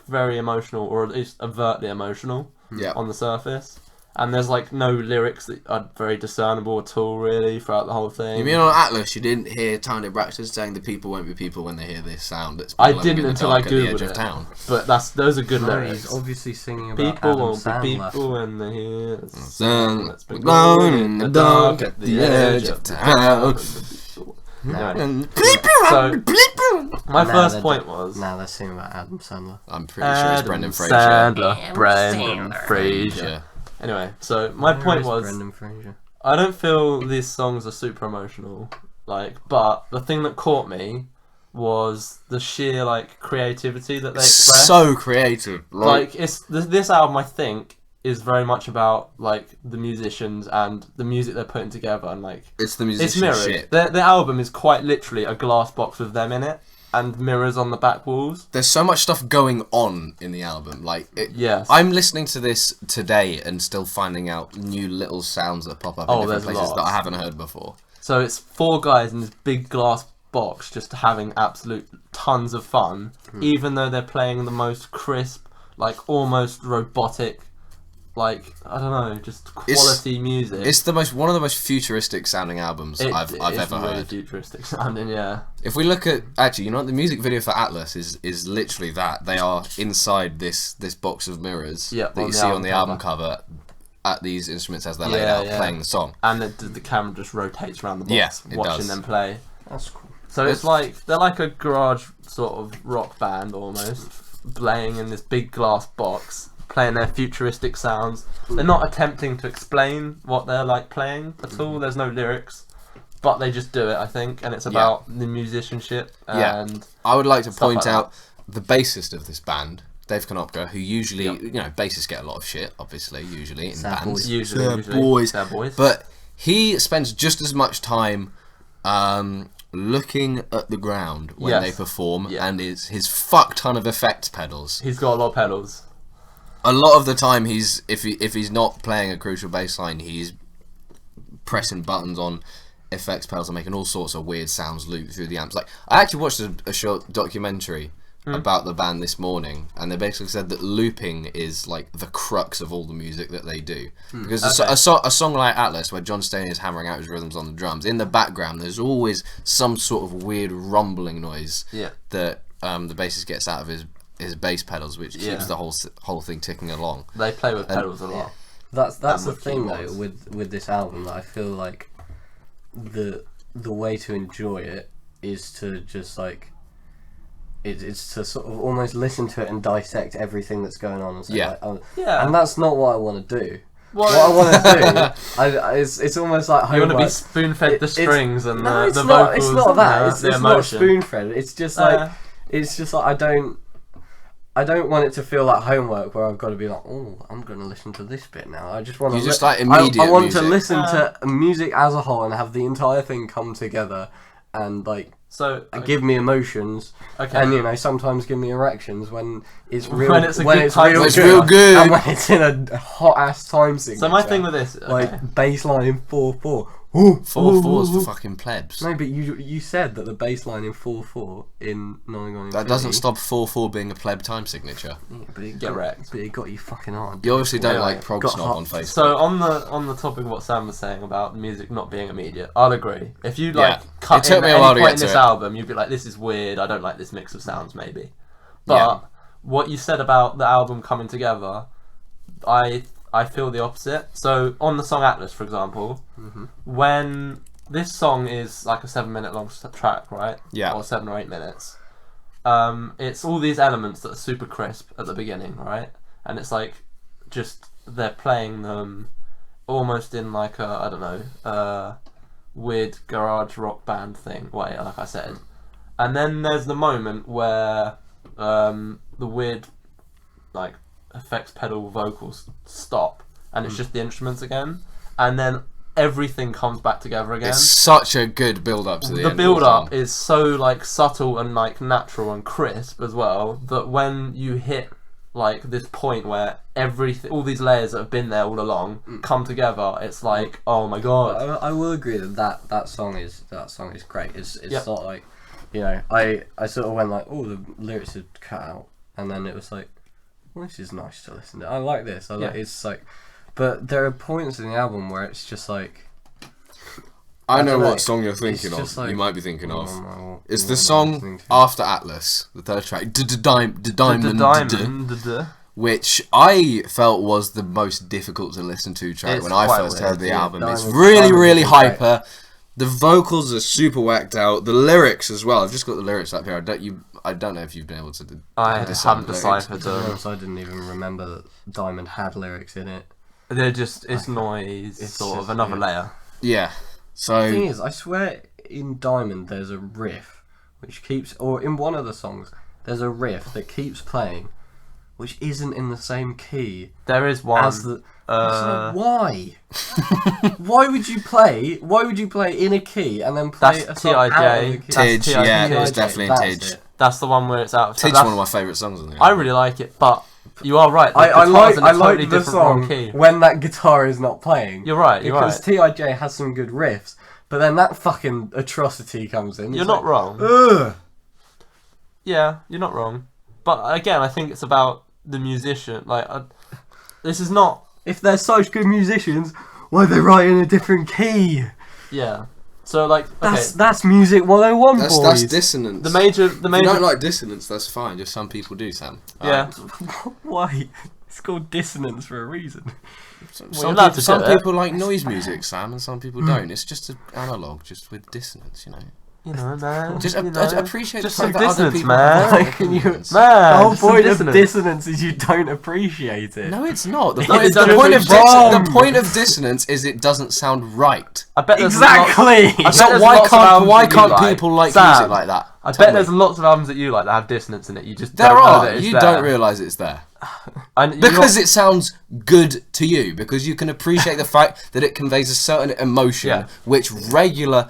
very emotional, or at least overtly emotional. Yeah. On the surface, And there's like no lyrics that are very discernible at all, really, throughout the whole thing. You mean on Atlas, you didn't hear Tiny Braxton saying the people won't be people when they hear this sound? That's I didn't until I googled it. Town. But those are good lyrics. He's obviously singing about People Adam won't Sandler. be people when they hear the Sun that's been glowing in the dark at the edge of town. So my first point was. Now they're singing about Adam Sandler. I'm pretty sure it's Brendan Fraser. Brendan Fraser. Anyway, so my point was, Brendan Fraser. I don't feel these songs are super emotional, but the thing that caught me was the sheer creativity that they express. So creative. It's this album, I think, is very much about the musicians and the music they're putting together, and it's the musician shit. The album is quite literally a glass box with them in it and mirrors on the back walls. There's so much stuff going on in the album. Yes. I'm listening to this today and still finding out new little sounds that pop up in different places that I haven't heard before. So it's 4 guys in this big glass box just having absolute tons of fun, even though they're playing the most crisp, almost robotic, I don't know, just quality music. It's one of the most futuristic sounding albums I've ever heard. Really futuristic sounding, yeah. If we look at the music video for Atlas is literally that. They are inside this box of mirrors that you see on the album cover at these instruments as they're laid out playing the song. And the camera just rotates around the box watching them play. That's cool. So it's they're like a garage sort of rock band almost, playing in this big glass box, playing their futuristic sounds. They're not attempting to explain what they're playing at all. There's no lyrics, but they just do it, I think, and it's about the musicianship. And I would like to point out the bassist of this band, Dave Konopka, who usually, bassists get a lot of shit, obviously, usually in bands. Usually. Boys. Boys. But he spends just as much time looking at the ground when they perform, and his fuck ton of effects pedals. He's got a lot of pedals. A lot of the time, if he's not playing a crucial bass line, he's pressing buttons on effects pedals and making all sorts of weird sounds loop through the amps. I actually watched a short documentary about the band this morning, and they basically said that looping is the crux of all the music that they do. Because a song like Atlas, where John Stanley is hammering out his rhythms on the drums, in the background there's always some sort of weird rumbling noise that the bassist gets out of his bass pedals, which keeps the whole thing ticking along. They play with pedals a lot. That's the thing though with this album, that I feel like the way to enjoy it is to just it's to sort of almost listen to it and dissect everything that's going on and say, and that's not what I want to do. What I want to do, it's almost like homework. You want to be spoon-fed the strings and the vocals. It's not that. It's not spoon-fed. It's just I don't want it to feel like homework where I've got to be like, oh, I'm going to listen to this bit now. I just want to. Immediate I want music. to listen to music as a whole and have the entire thing come together and give me emotions, and sometimes give me erections when it's real. When it's real good, and when it's in a hot ass time signature. So my thing with this, bass line in 4/4. 4/4's for fucking plebs. No, but you said that the bass line in 4/4 in Nonagon Infinity. That doesn't stop 4/4 being a pleb time signature. Yeah, but it Get wrecked. But it got you fucking hard. You obviously don't like prog snob on Facebook. So on the topic of what Sam was saying about music not being immediate, I'll agree. If you cut it took in me at a while any to point get in this to it. album, you'd be like, this is weird. I don't like this mix of sounds, maybe. But what you said about the album coming together, I feel the opposite. So on the song Atlas, for example, when this song is like a 7-minute long track, right? Yeah. Or 7 or 8 minutes. It's all these elements that are super crisp at the beginning, right? And it's just they're playing them almost in a weird garage rock band thing way, like I said. And then there's the moment where the weird effects pedal vocals stop, and it's just the instruments again, and then everything comes back together again. It's such a good build-up to the end. The build-up is so subtle and natural and crisp as well, that when you hit this point where all these layers that have been there all along come together, it's oh my god. I will agree that song is great. It's not I sort of went oh, the lyrics are cut out, and then it was well, this is nice to listen to. I like this. It's But there are points in the album where it's just like... I know what song you're thinking of. Like, you might be thinking of. It's the song after Atlas, the third track, Diamond, which I felt was the most difficult to listen to track when I first heard the album. It's really, really hyper. The vocals are super whacked out. The lyrics as well. I've just got the lyrics up here. I don't know if you've been able to. I haven't deciphered them. I didn't even remember that Diamond had lyrics in it. They're just noise. It's sort of another layer. Yeah. So the thing is, I swear in Diamond there's a riff which keeps, or in one of the songs there's a riff that keeps playing, which isn't in the same key. There is one. As the, so why? Why would you play in a key and then play a song out of the key? Tidge, yeah, it's definitely Tidge. That's the one where it's out of Tidge. One of my favourite songs on the album. I really like it, but you are right. I like the song key. When that guitar is not playing. You're right. Because T.I.J. has some good riffs, but then that fucking atrocity comes in. You're not wrong. Ugh. Yeah, you're not wrong. But again, I think it's about the musician. Like, this is not. If they're such good musicians, why are they writing a different key? Yeah. So like, okay. That's music 101, boys. That's dissonance. The major. If you don't like dissonance, that's fine. Just some people do, Sam. Yeah. Why? It's called dissonance for a reason. Some people like noise music, Sam, and some people don't. It's just an analog, just with dissonance, you know. You know, man. Just appreciate just the fact some that other dissonance, people man. man. The whole point of dissonance is you don't appreciate it. No, it's not. The point of dissonance is it doesn't sound right. I bet there's exactly. Why can't people like music like that? I bet there's lots of albums that you like that have dissonance in it. You just don't realise it's there. Because it sounds good to you. Because you can appreciate the fact that it conveys a certain emotion, which regular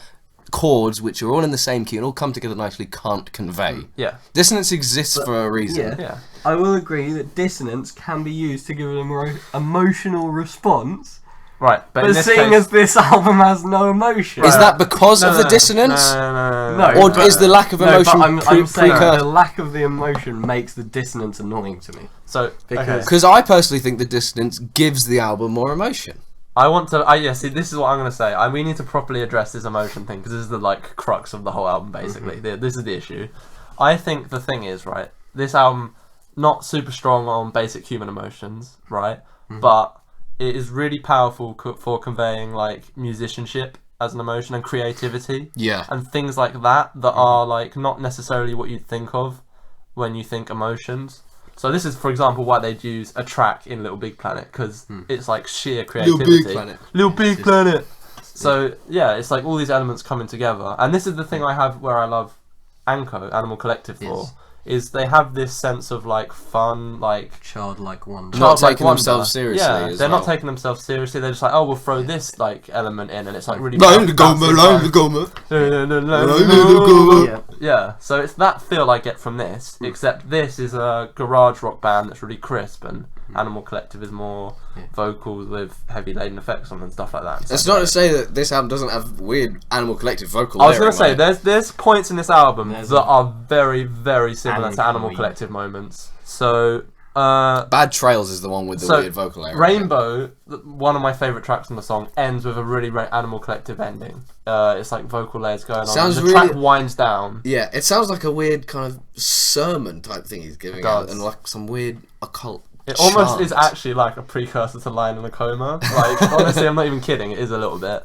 chords, which are all in the same key and all come together nicely, can't convey. Yeah. Dissonance exists for a reason. Yeah. I will agree that dissonance can be used to give an emotional response. Right, but seeing as this album has no emotion, is that because of the dissonance? No. Or is the lack of emotion? I'm saying the lack of the emotion makes the dissonance annoying to me. So because I personally think the dissonance gives the album more emotion. See, this is what I'm going to say. We need to properly address this emotion thing, because this is the, like, crux of the whole album, basically. Mm-hmm. This is the issue. I think the thing is, right, this album, not super strong on basic human emotions, right, but it is really powerful for conveying, like, musicianship as an emotion and creativity. Yeah. And things like that are, like, not necessarily what you'd think of when you think emotions. So this is, for example, why they'd use a track in Little Big Planet, because it's like sheer creativity. Little Big Planet. So yeah, it's like all these elements coming together, and this is the thing I have where I love Anko, Animal Collective for, is they have this sense of like fun, like childlike wonder. Not taking themselves seriously. Yeah, they're not taking themselves seriously. They're just like, oh, we'll throw this like element in, and it's like really. Yeah, so it's that feel I get from this, except this is a garage rock band that's really crisp, and Animal Collective is more vocals with heavy laden effects on and stuff like that. That's not to say that this album doesn't have weird Animal Collective vocal. I was going to say, there's points in this album that are very, very similar to Animal Collective moments. So Bad Trails is the one with the weird vocal area. Rainbow, one of my favourite tracks on the song, ends with a really Animal Collective ending. It's like vocal layers going on. The track winds down. Yeah, it sounds like a weird kind of sermon type thing he's giving out, and like some weird occult. It almost is actually like a precursor to Lion in a Coma. Like, honestly, I'm not even kidding. It is a little bit.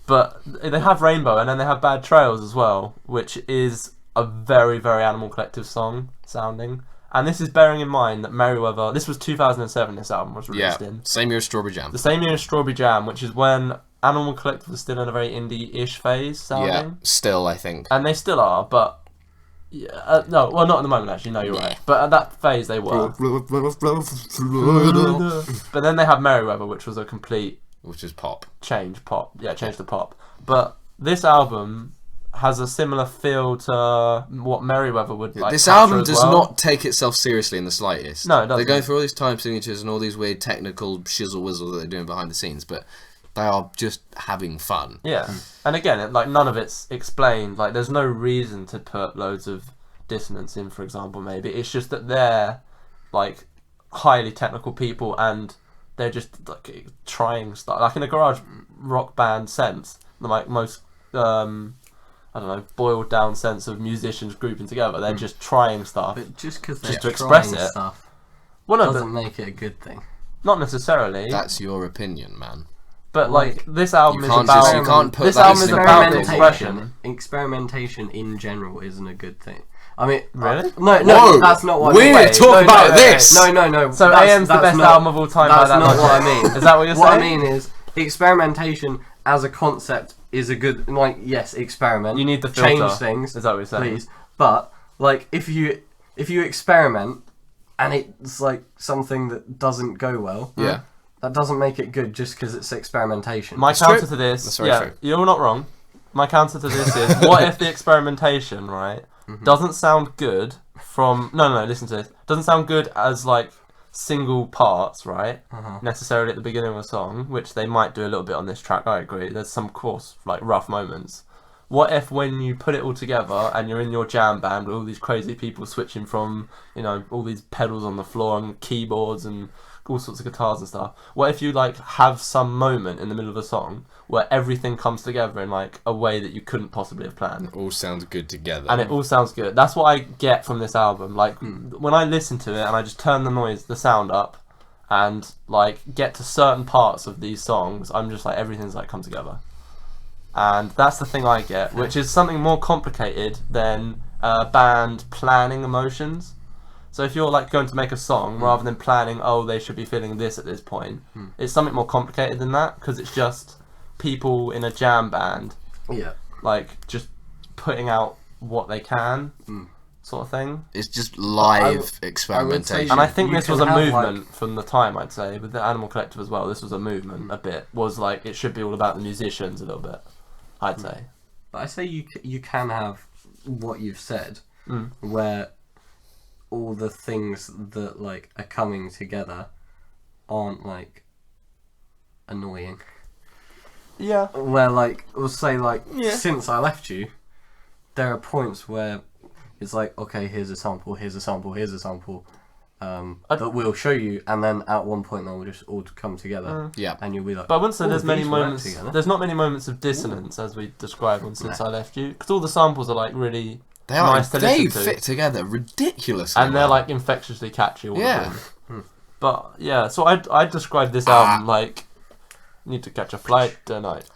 But they have Rainbow, and then they have Bad Trails as well, which is a very, very Animal Collective song sounding. And this is bearing in mind that Merryweather... This was 2007, this album was released in. Same year as Strawberry Jam. The same year as Strawberry Jam, which is when Animal Collective was still in a very indie-ish phase sounding. Yeah, still, I think. And they still are, but... Yeah, no, well, not at the moment, actually. No, you're right. But at that phase, they were. But then they have Merryweather, which was a complete... Which is pop. Change to pop. But this album has a similar feel to what Merryweather would like. This album does not take itself seriously in the slightest. No, it doesn't. They're going through all these time signatures and all these weird technical shizzle-whizzle that they're doing behind the scenes, but they are just having fun. Yeah. And again, like, none of it's explained. Like, there's no reason to put loads of dissonance in, for example, maybe. It's just that they're, like, highly technical people, and they're just like trying stuff, like in a garage rock band sense, the like most I don't know, boiled down sense of musicians grouping together. They're just trying stuff. But just because they're to express trying it. stuff Well, no, doesn't make it a good thing. not necessarily. That's your opinion, man. But like this album You is can't about just- you can't put this that album is in about the experimentation. expression. Experimentation in general isn't a good thing. I mean, Really? no, Whoa, that's not what I we're mean. gonna talk about this. No. So that's- AM's the that's best not- album of all time by That's that not much. what I mean. Is that what you're What I saying? mean is experimentation as a concept is a good, like, yes, experiment. You need the change filter. things. Is that what you're saying? Please, but like if you experiment and it's like something that doesn't go well, Yeah. that doesn't make it good just because it's experimentation. My That's counter true. to this, That's very yeah, true. you're not wrong. My counter to this is, what if the experimentation, right, doesn't sound good from... No, listen to this. Doesn't sound good as, like, single parts, right, necessarily at the beginning of a song, which they might do a little bit on this track, I agree. There's some, course, like, rough moments. What if when you put it all together and you're in your jam band with all these crazy people switching from, you know, all these pedals on the floor and keyboards and all sorts of guitars and stuff. What if you like have some moment in the middle of a song where everything comes together in like a way that you couldn't possibly have planned? It all sounds good together. And it all sounds good. That's what I get from this album. Like when I listen to it and I just turn the sound up and like get to certain parts of these songs, I'm just like everything's like come together. And that's the thing I get, which is something more complicated than band planning emotions. So if you're like going to make a song, rather than planning, oh, they should be feeling this at this point, it's something more complicated than that, because it's just people in a jam band, like just putting out what they can, sort of thing. It's just live experimentation. And I think You this was a can have, movement from the time, I'd say, with the Animal Collective as well. This was a movement a bit. Was like it should be all about the musicians a little bit, I'd say. But I say you can have what you've said, where all the things that like are coming together aren't like annoying. Yeah. Where like we'll say like since I left you, there are points where it's like, okay, here's a sample, that we'll show you, and then at one point they'll just all come together. Yeah. And you'll be like, But I wouldn't say "Oh, there's many these work moments. together." There's not many moments of dissonance as we described on Since I Left You, because all the samples are like really They are. nice to They listen to, fit together ridiculously. and they're well. like infectiously catchy. All Yeah. of them. But yeah, so I'd describe this album like need to catch a flight tonight.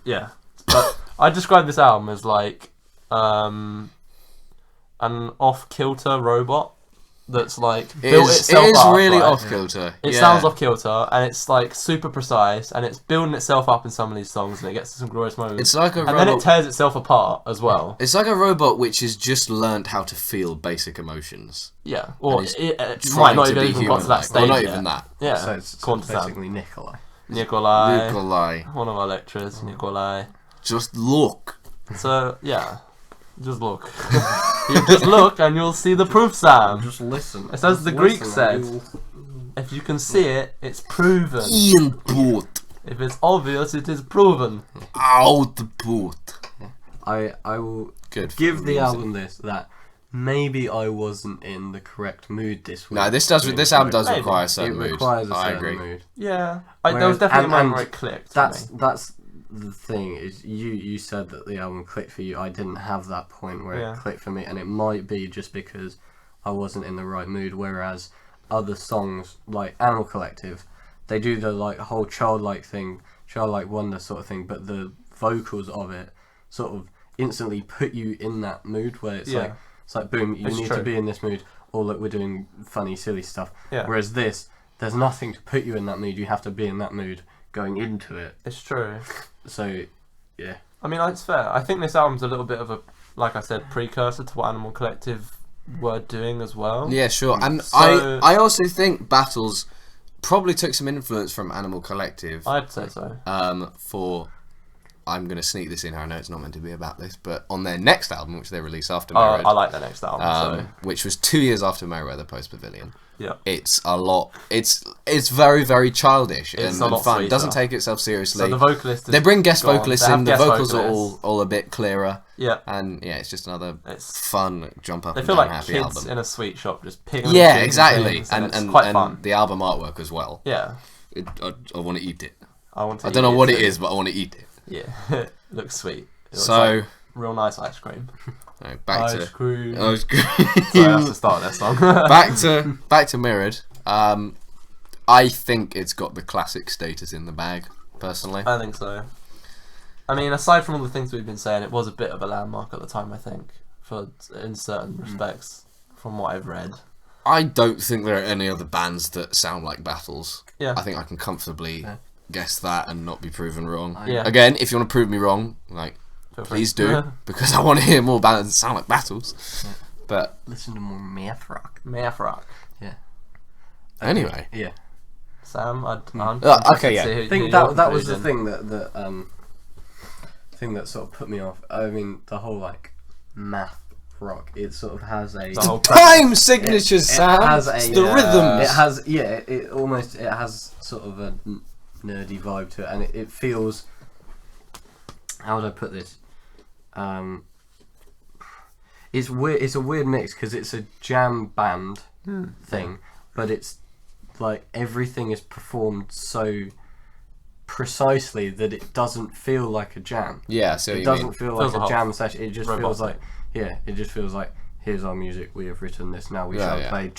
Yeah, but I describe this album as like an off-kilter robot that's like built It itself is up, really right? off kilter. It sounds off kilter, and it's like super precise, and it's building itself up in some of these songs, and it gets to some glorious moments. It's like a and robot. then it tears itself apart as well. It's like a robot which has just learned how to feel basic emotions. Yeah, or it's it Trying might not to even be even got to that human-like. stage Well, not yet. even that. Yeah, So it's Quantum. basically Nikolai. Nikolai, one of our lecturers, Nikolai. Just look. So yeah, just look. You just look, and you'll see the proof, Sam. Just listen. It's as the Greeks said. If you can see it, it's proven. Input. If it's obvious, it is proven. Output. I will Good. give for the music. album that maybe I wasn't in the correct mood this week. No, this album does Maybe. require a It certain mood. requires a I certain agree. mood. Yeah, there was definitely a moment where it clicked. for me. That's the thing is you said that the album clicked for you. I didn't have that point where Yeah. it clicked for me, and it might be just because I wasn't in the right mood. Whereas other songs like Animal Collective, they do the like whole childlike thing, childlike wonder sort of thing, but the vocals of it sort of instantly put you in that mood where it's like boom, you It's need true. to be in this mood, or look, we're doing funny, silly stuff. Yeah. Whereas this, there's nothing to put you in that mood. You have to be in that mood going into it. It's true. So, yeah. I mean, it's fair. I think this album's a little bit of a, like I said, precursor to what Animal Collective were doing as well. Yeah, sure. And So- I also think Battles probably took some influence from Animal Collective. I'd say so. For I'm going to sneak this in here. I know it's not meant to be about this, but on their next album, which they released after Oh, Merrowed, I like the next album. which was 2 years after Merrowed, the Post Pavilion. Yeah. It's a lot. It's very, very childish It's and a lot fun. sweeter. Doesn't take itself seriously. So the vocalist. They bring guest gone. vocalists They have in. The guest vocals vocalists. are all a bit clearer. Yeah. And yeah, it's just another It's fun jump up They and feel down like happy kids album. in a sweet shop just picking. Yeah, up exactly. things, And it's quite fun. the album artwork as well. Yeah. I want to eat it. I want to. I don't know what it is, but I want to eat it. Yeah. It looks sweet. It looks So like real nice ice cream. no, back Ice to cream. ice cream. Sorry, that's the start of that song. back to Mirrored. I think it's got the classic status in the bag, personally. I think so. I mean, aside from all the things we've been saying, it was a bit of a landmark at the time, I think, in certain respects, from what I've read. I don't think there are any other bands that sound like Battles. Yeah. I think I can comfortably guess that and not be proven wrong. Yeah. Again, if you want to prove me wrong, like, Feel free. please do, because I want to hear more bands that sound like Battles. Yeah. But Listen to more math rock. Math rock. Yeah. anyway, Yeah. Sam, I'm okay, yeah. I think that was the thing that sort of put me off. I mean, the whole like math rock. It sort of has a The whole time signatures, Sam. It has a, it's the rhythms. It has it has sort of a nerdy vibe to it, and it feels. How would I put this? It's weird. It's a weird mix because it's a jam band thing, but it's like everything is performed so precisely that it doesn't feel like a jam. Yeah, so It doesn't feel like Feels a jam session. It just feels robotic. like it just feels like here's our music. We have written this. Now we shall play.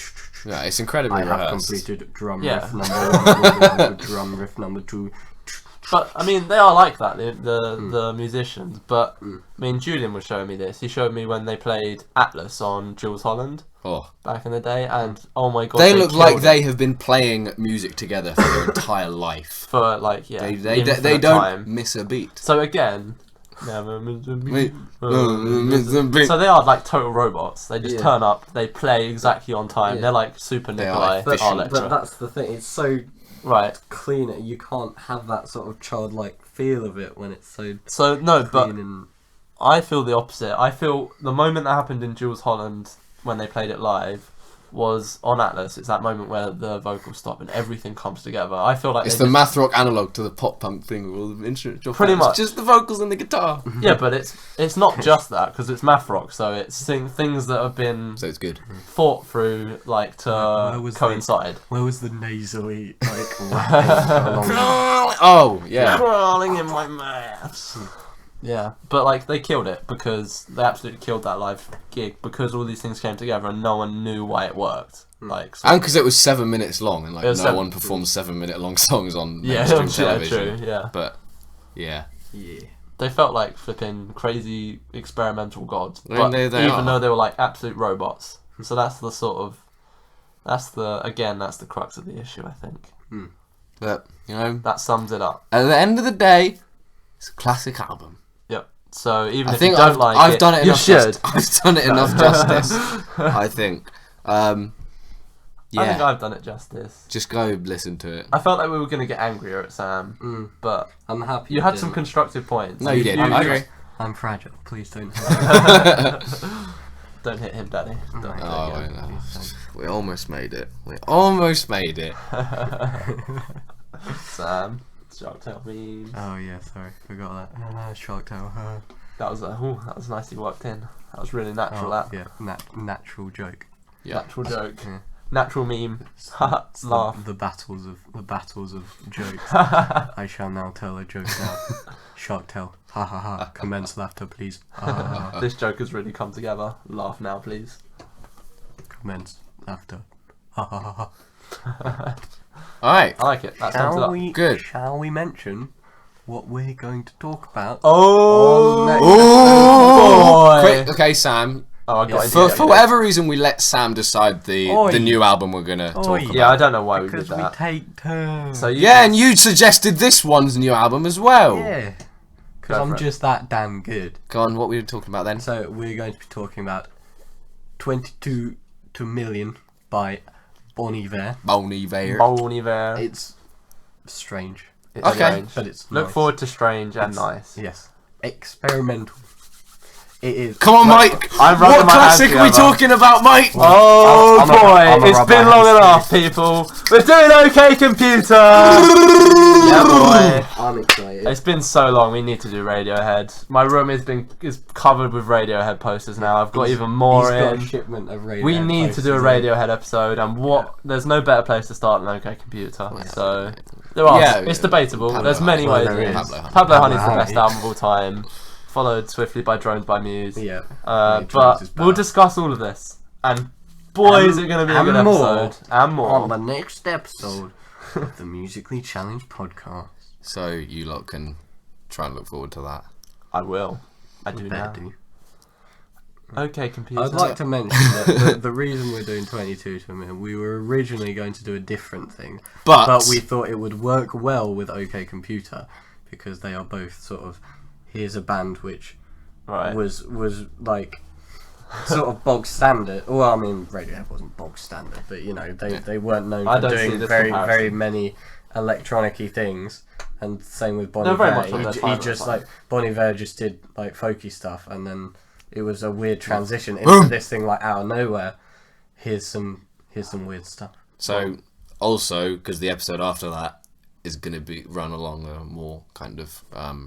Yeah, it's incredibly I have rehearsed. completed drum Yeah. riff number 1, drum riff number 2. But I mean, they are like that. The musicians. But I mean, Julian was showing me this. He showed me when they played Atlas on Jules Holland Oh, back in the day, and oh my god, they look killed like it they have been playing music together for their entire life. for like They infinite don't time. miss a beat. So again, so So they are like total robots. They just Yeah. turn up, they play exactly on time. Yeah. They're like Super They are Nikolai, efficient. our But lecturer. that's the thing. It's so Right. clean. You can't have that sort of childlike feel of it when it's so So no, but clean and. I feel the opposite. I feel the moment that happened in Jules Holland when they played it live was on Atlas. It's that moment where the vocals stop and everything comes together. I feel like it's they the just- math rock analog to the pop punk thing with all the instruments. Pretty much. Just the vocals and the guitar. Yeah, but it's not just that because it's math rock. So it's things that have been So it's good. thought through like Where to was coincide. Where was the nasally like rapping along? Oh, yeah. Crawling in my maths. Yeah, but like they killed it because they absolutely killed that live gig because all these things came together and no one knew why it worked. Like, so And because it was 7 minutes long, and like It was no 7 one performs 7-minute long songs on yeah, mainstream yeah, television. true, yeah. But yeah, Yeah. They felt like flipping crazy experimental gods, I but mean, they even are. though they were like absolute robots. So that's the crux of the issue, I think. but you know, That sums it up. at the end of the day, it's a classic album. Yep. So even I if think you don't I've like done it you enough. should. I've done it enough justice. I think. I think Yeah, I've done it justice. just go listen to it. I felt like we were going to get angrier at Sam, but I'm happy. you had some didn't. constructive points. No, you did. I agree. I'm fragile. Please don't. Don't hit him, Daddy. Don't hit Oh, him. wait, no. We almost made it. We almost made it. Sam, Shark Tale meme. Oh yeah, sorry, forgot that. Shark Tale. That was nicely worked in. That was really natural. That Yeah, natural joke. Yeah. natural joke, Yeah. natural meme. It's Laugh. the battles of jokes. I shall now tell a joke now. Shark Tale. Ha ha ha. Commence laughter, please. Ha ha ha. This joke has really come together. Laugh now, please. Commence laughter. Ha ha ha ha. All right. I like it. That sums it up. Good. Shall we mention what we're going to talk about? Oh, Oh, boy. quick. Okay, Sam. Oh, I got For, it. for whatever reason, we let Sam decide the Oi. new album we're gonna talk Oi. about. Yeah, I don't know why we did Because we that. take turns. So you Yeah, and you suggested this one's new album as well. Yeah. Because Go I'm for it. just that damn good. Go on, what were we talking about then? So we're going to be talking about 22 to Million by Bon Iver. Bon Iver. Bon Iver. It's strange. It's Okay. strange. But it's Look nice. forward to strange and It's- nice. Yes. Experimental. It is. Come on, Mike. I'm What rubbing my hands classic are we together. talking about, Mike? Oh I'm boy, a it's rubber been long hand enough, people. We're doing OK Computer. Yeah, boy. I'm excited. It's been so long. We need to do Radiohead. My room is covered with Radiohead posters now. I've got even more He's got in. a shipment of Radiohead We need to do a posters in. Radiohead episode, and there's no better place to start than OK Computer. Yeah. So there are. Yeah, it's debatable. Pablo There's many Honey. ways. There it is. is. Pablo Pablo Honey. Honey's the best album of all time, followed swiftly by Drones by Muse. Yeah. But we'll discuss all of this, and boy, is it going to be a good episode, and more. On the next episode of the Musically Challenged podcast. So you lot can try and look forward to that. I will. I do now. do. OK Computer. I'd like to mention that the reason we're doing 22 to a minute, we were originally going to do a different thing, but we thought it would work well with OK Computer because they are both sort of, here's a band which was like sort of bog standard. Well, I mean, Radiohead wasn't bog standard, but you know, they weren't known for doing very many electronic-y things. And same with Bon Iver. He just like Bon Iver just did like folky stuff, and then it was a weird transition into this thing like out of nowhere. Here's some weird stuff. So also because the episode after that is going to be run along a more kind of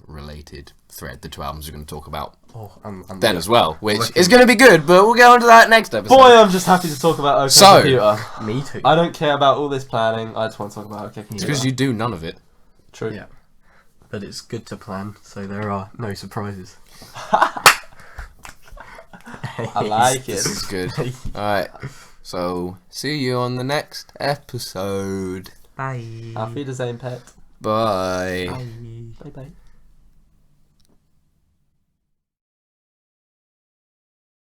related thread. The two albums we're going to talk about then as well, which is going to be good. But we'll get on to that next episode. Boy, I'm just happy to talk about OK Computer. Me too. I don't care about all this planning. I just want to talk about OK Computer. It's because you do none of it. True. Yeah. But it's good to plan, so there are no surprises. I like it. This is good. Alright, so see you on the next episode. Bye. Auf Wiedersehen, Pet. Bye. Bye bye.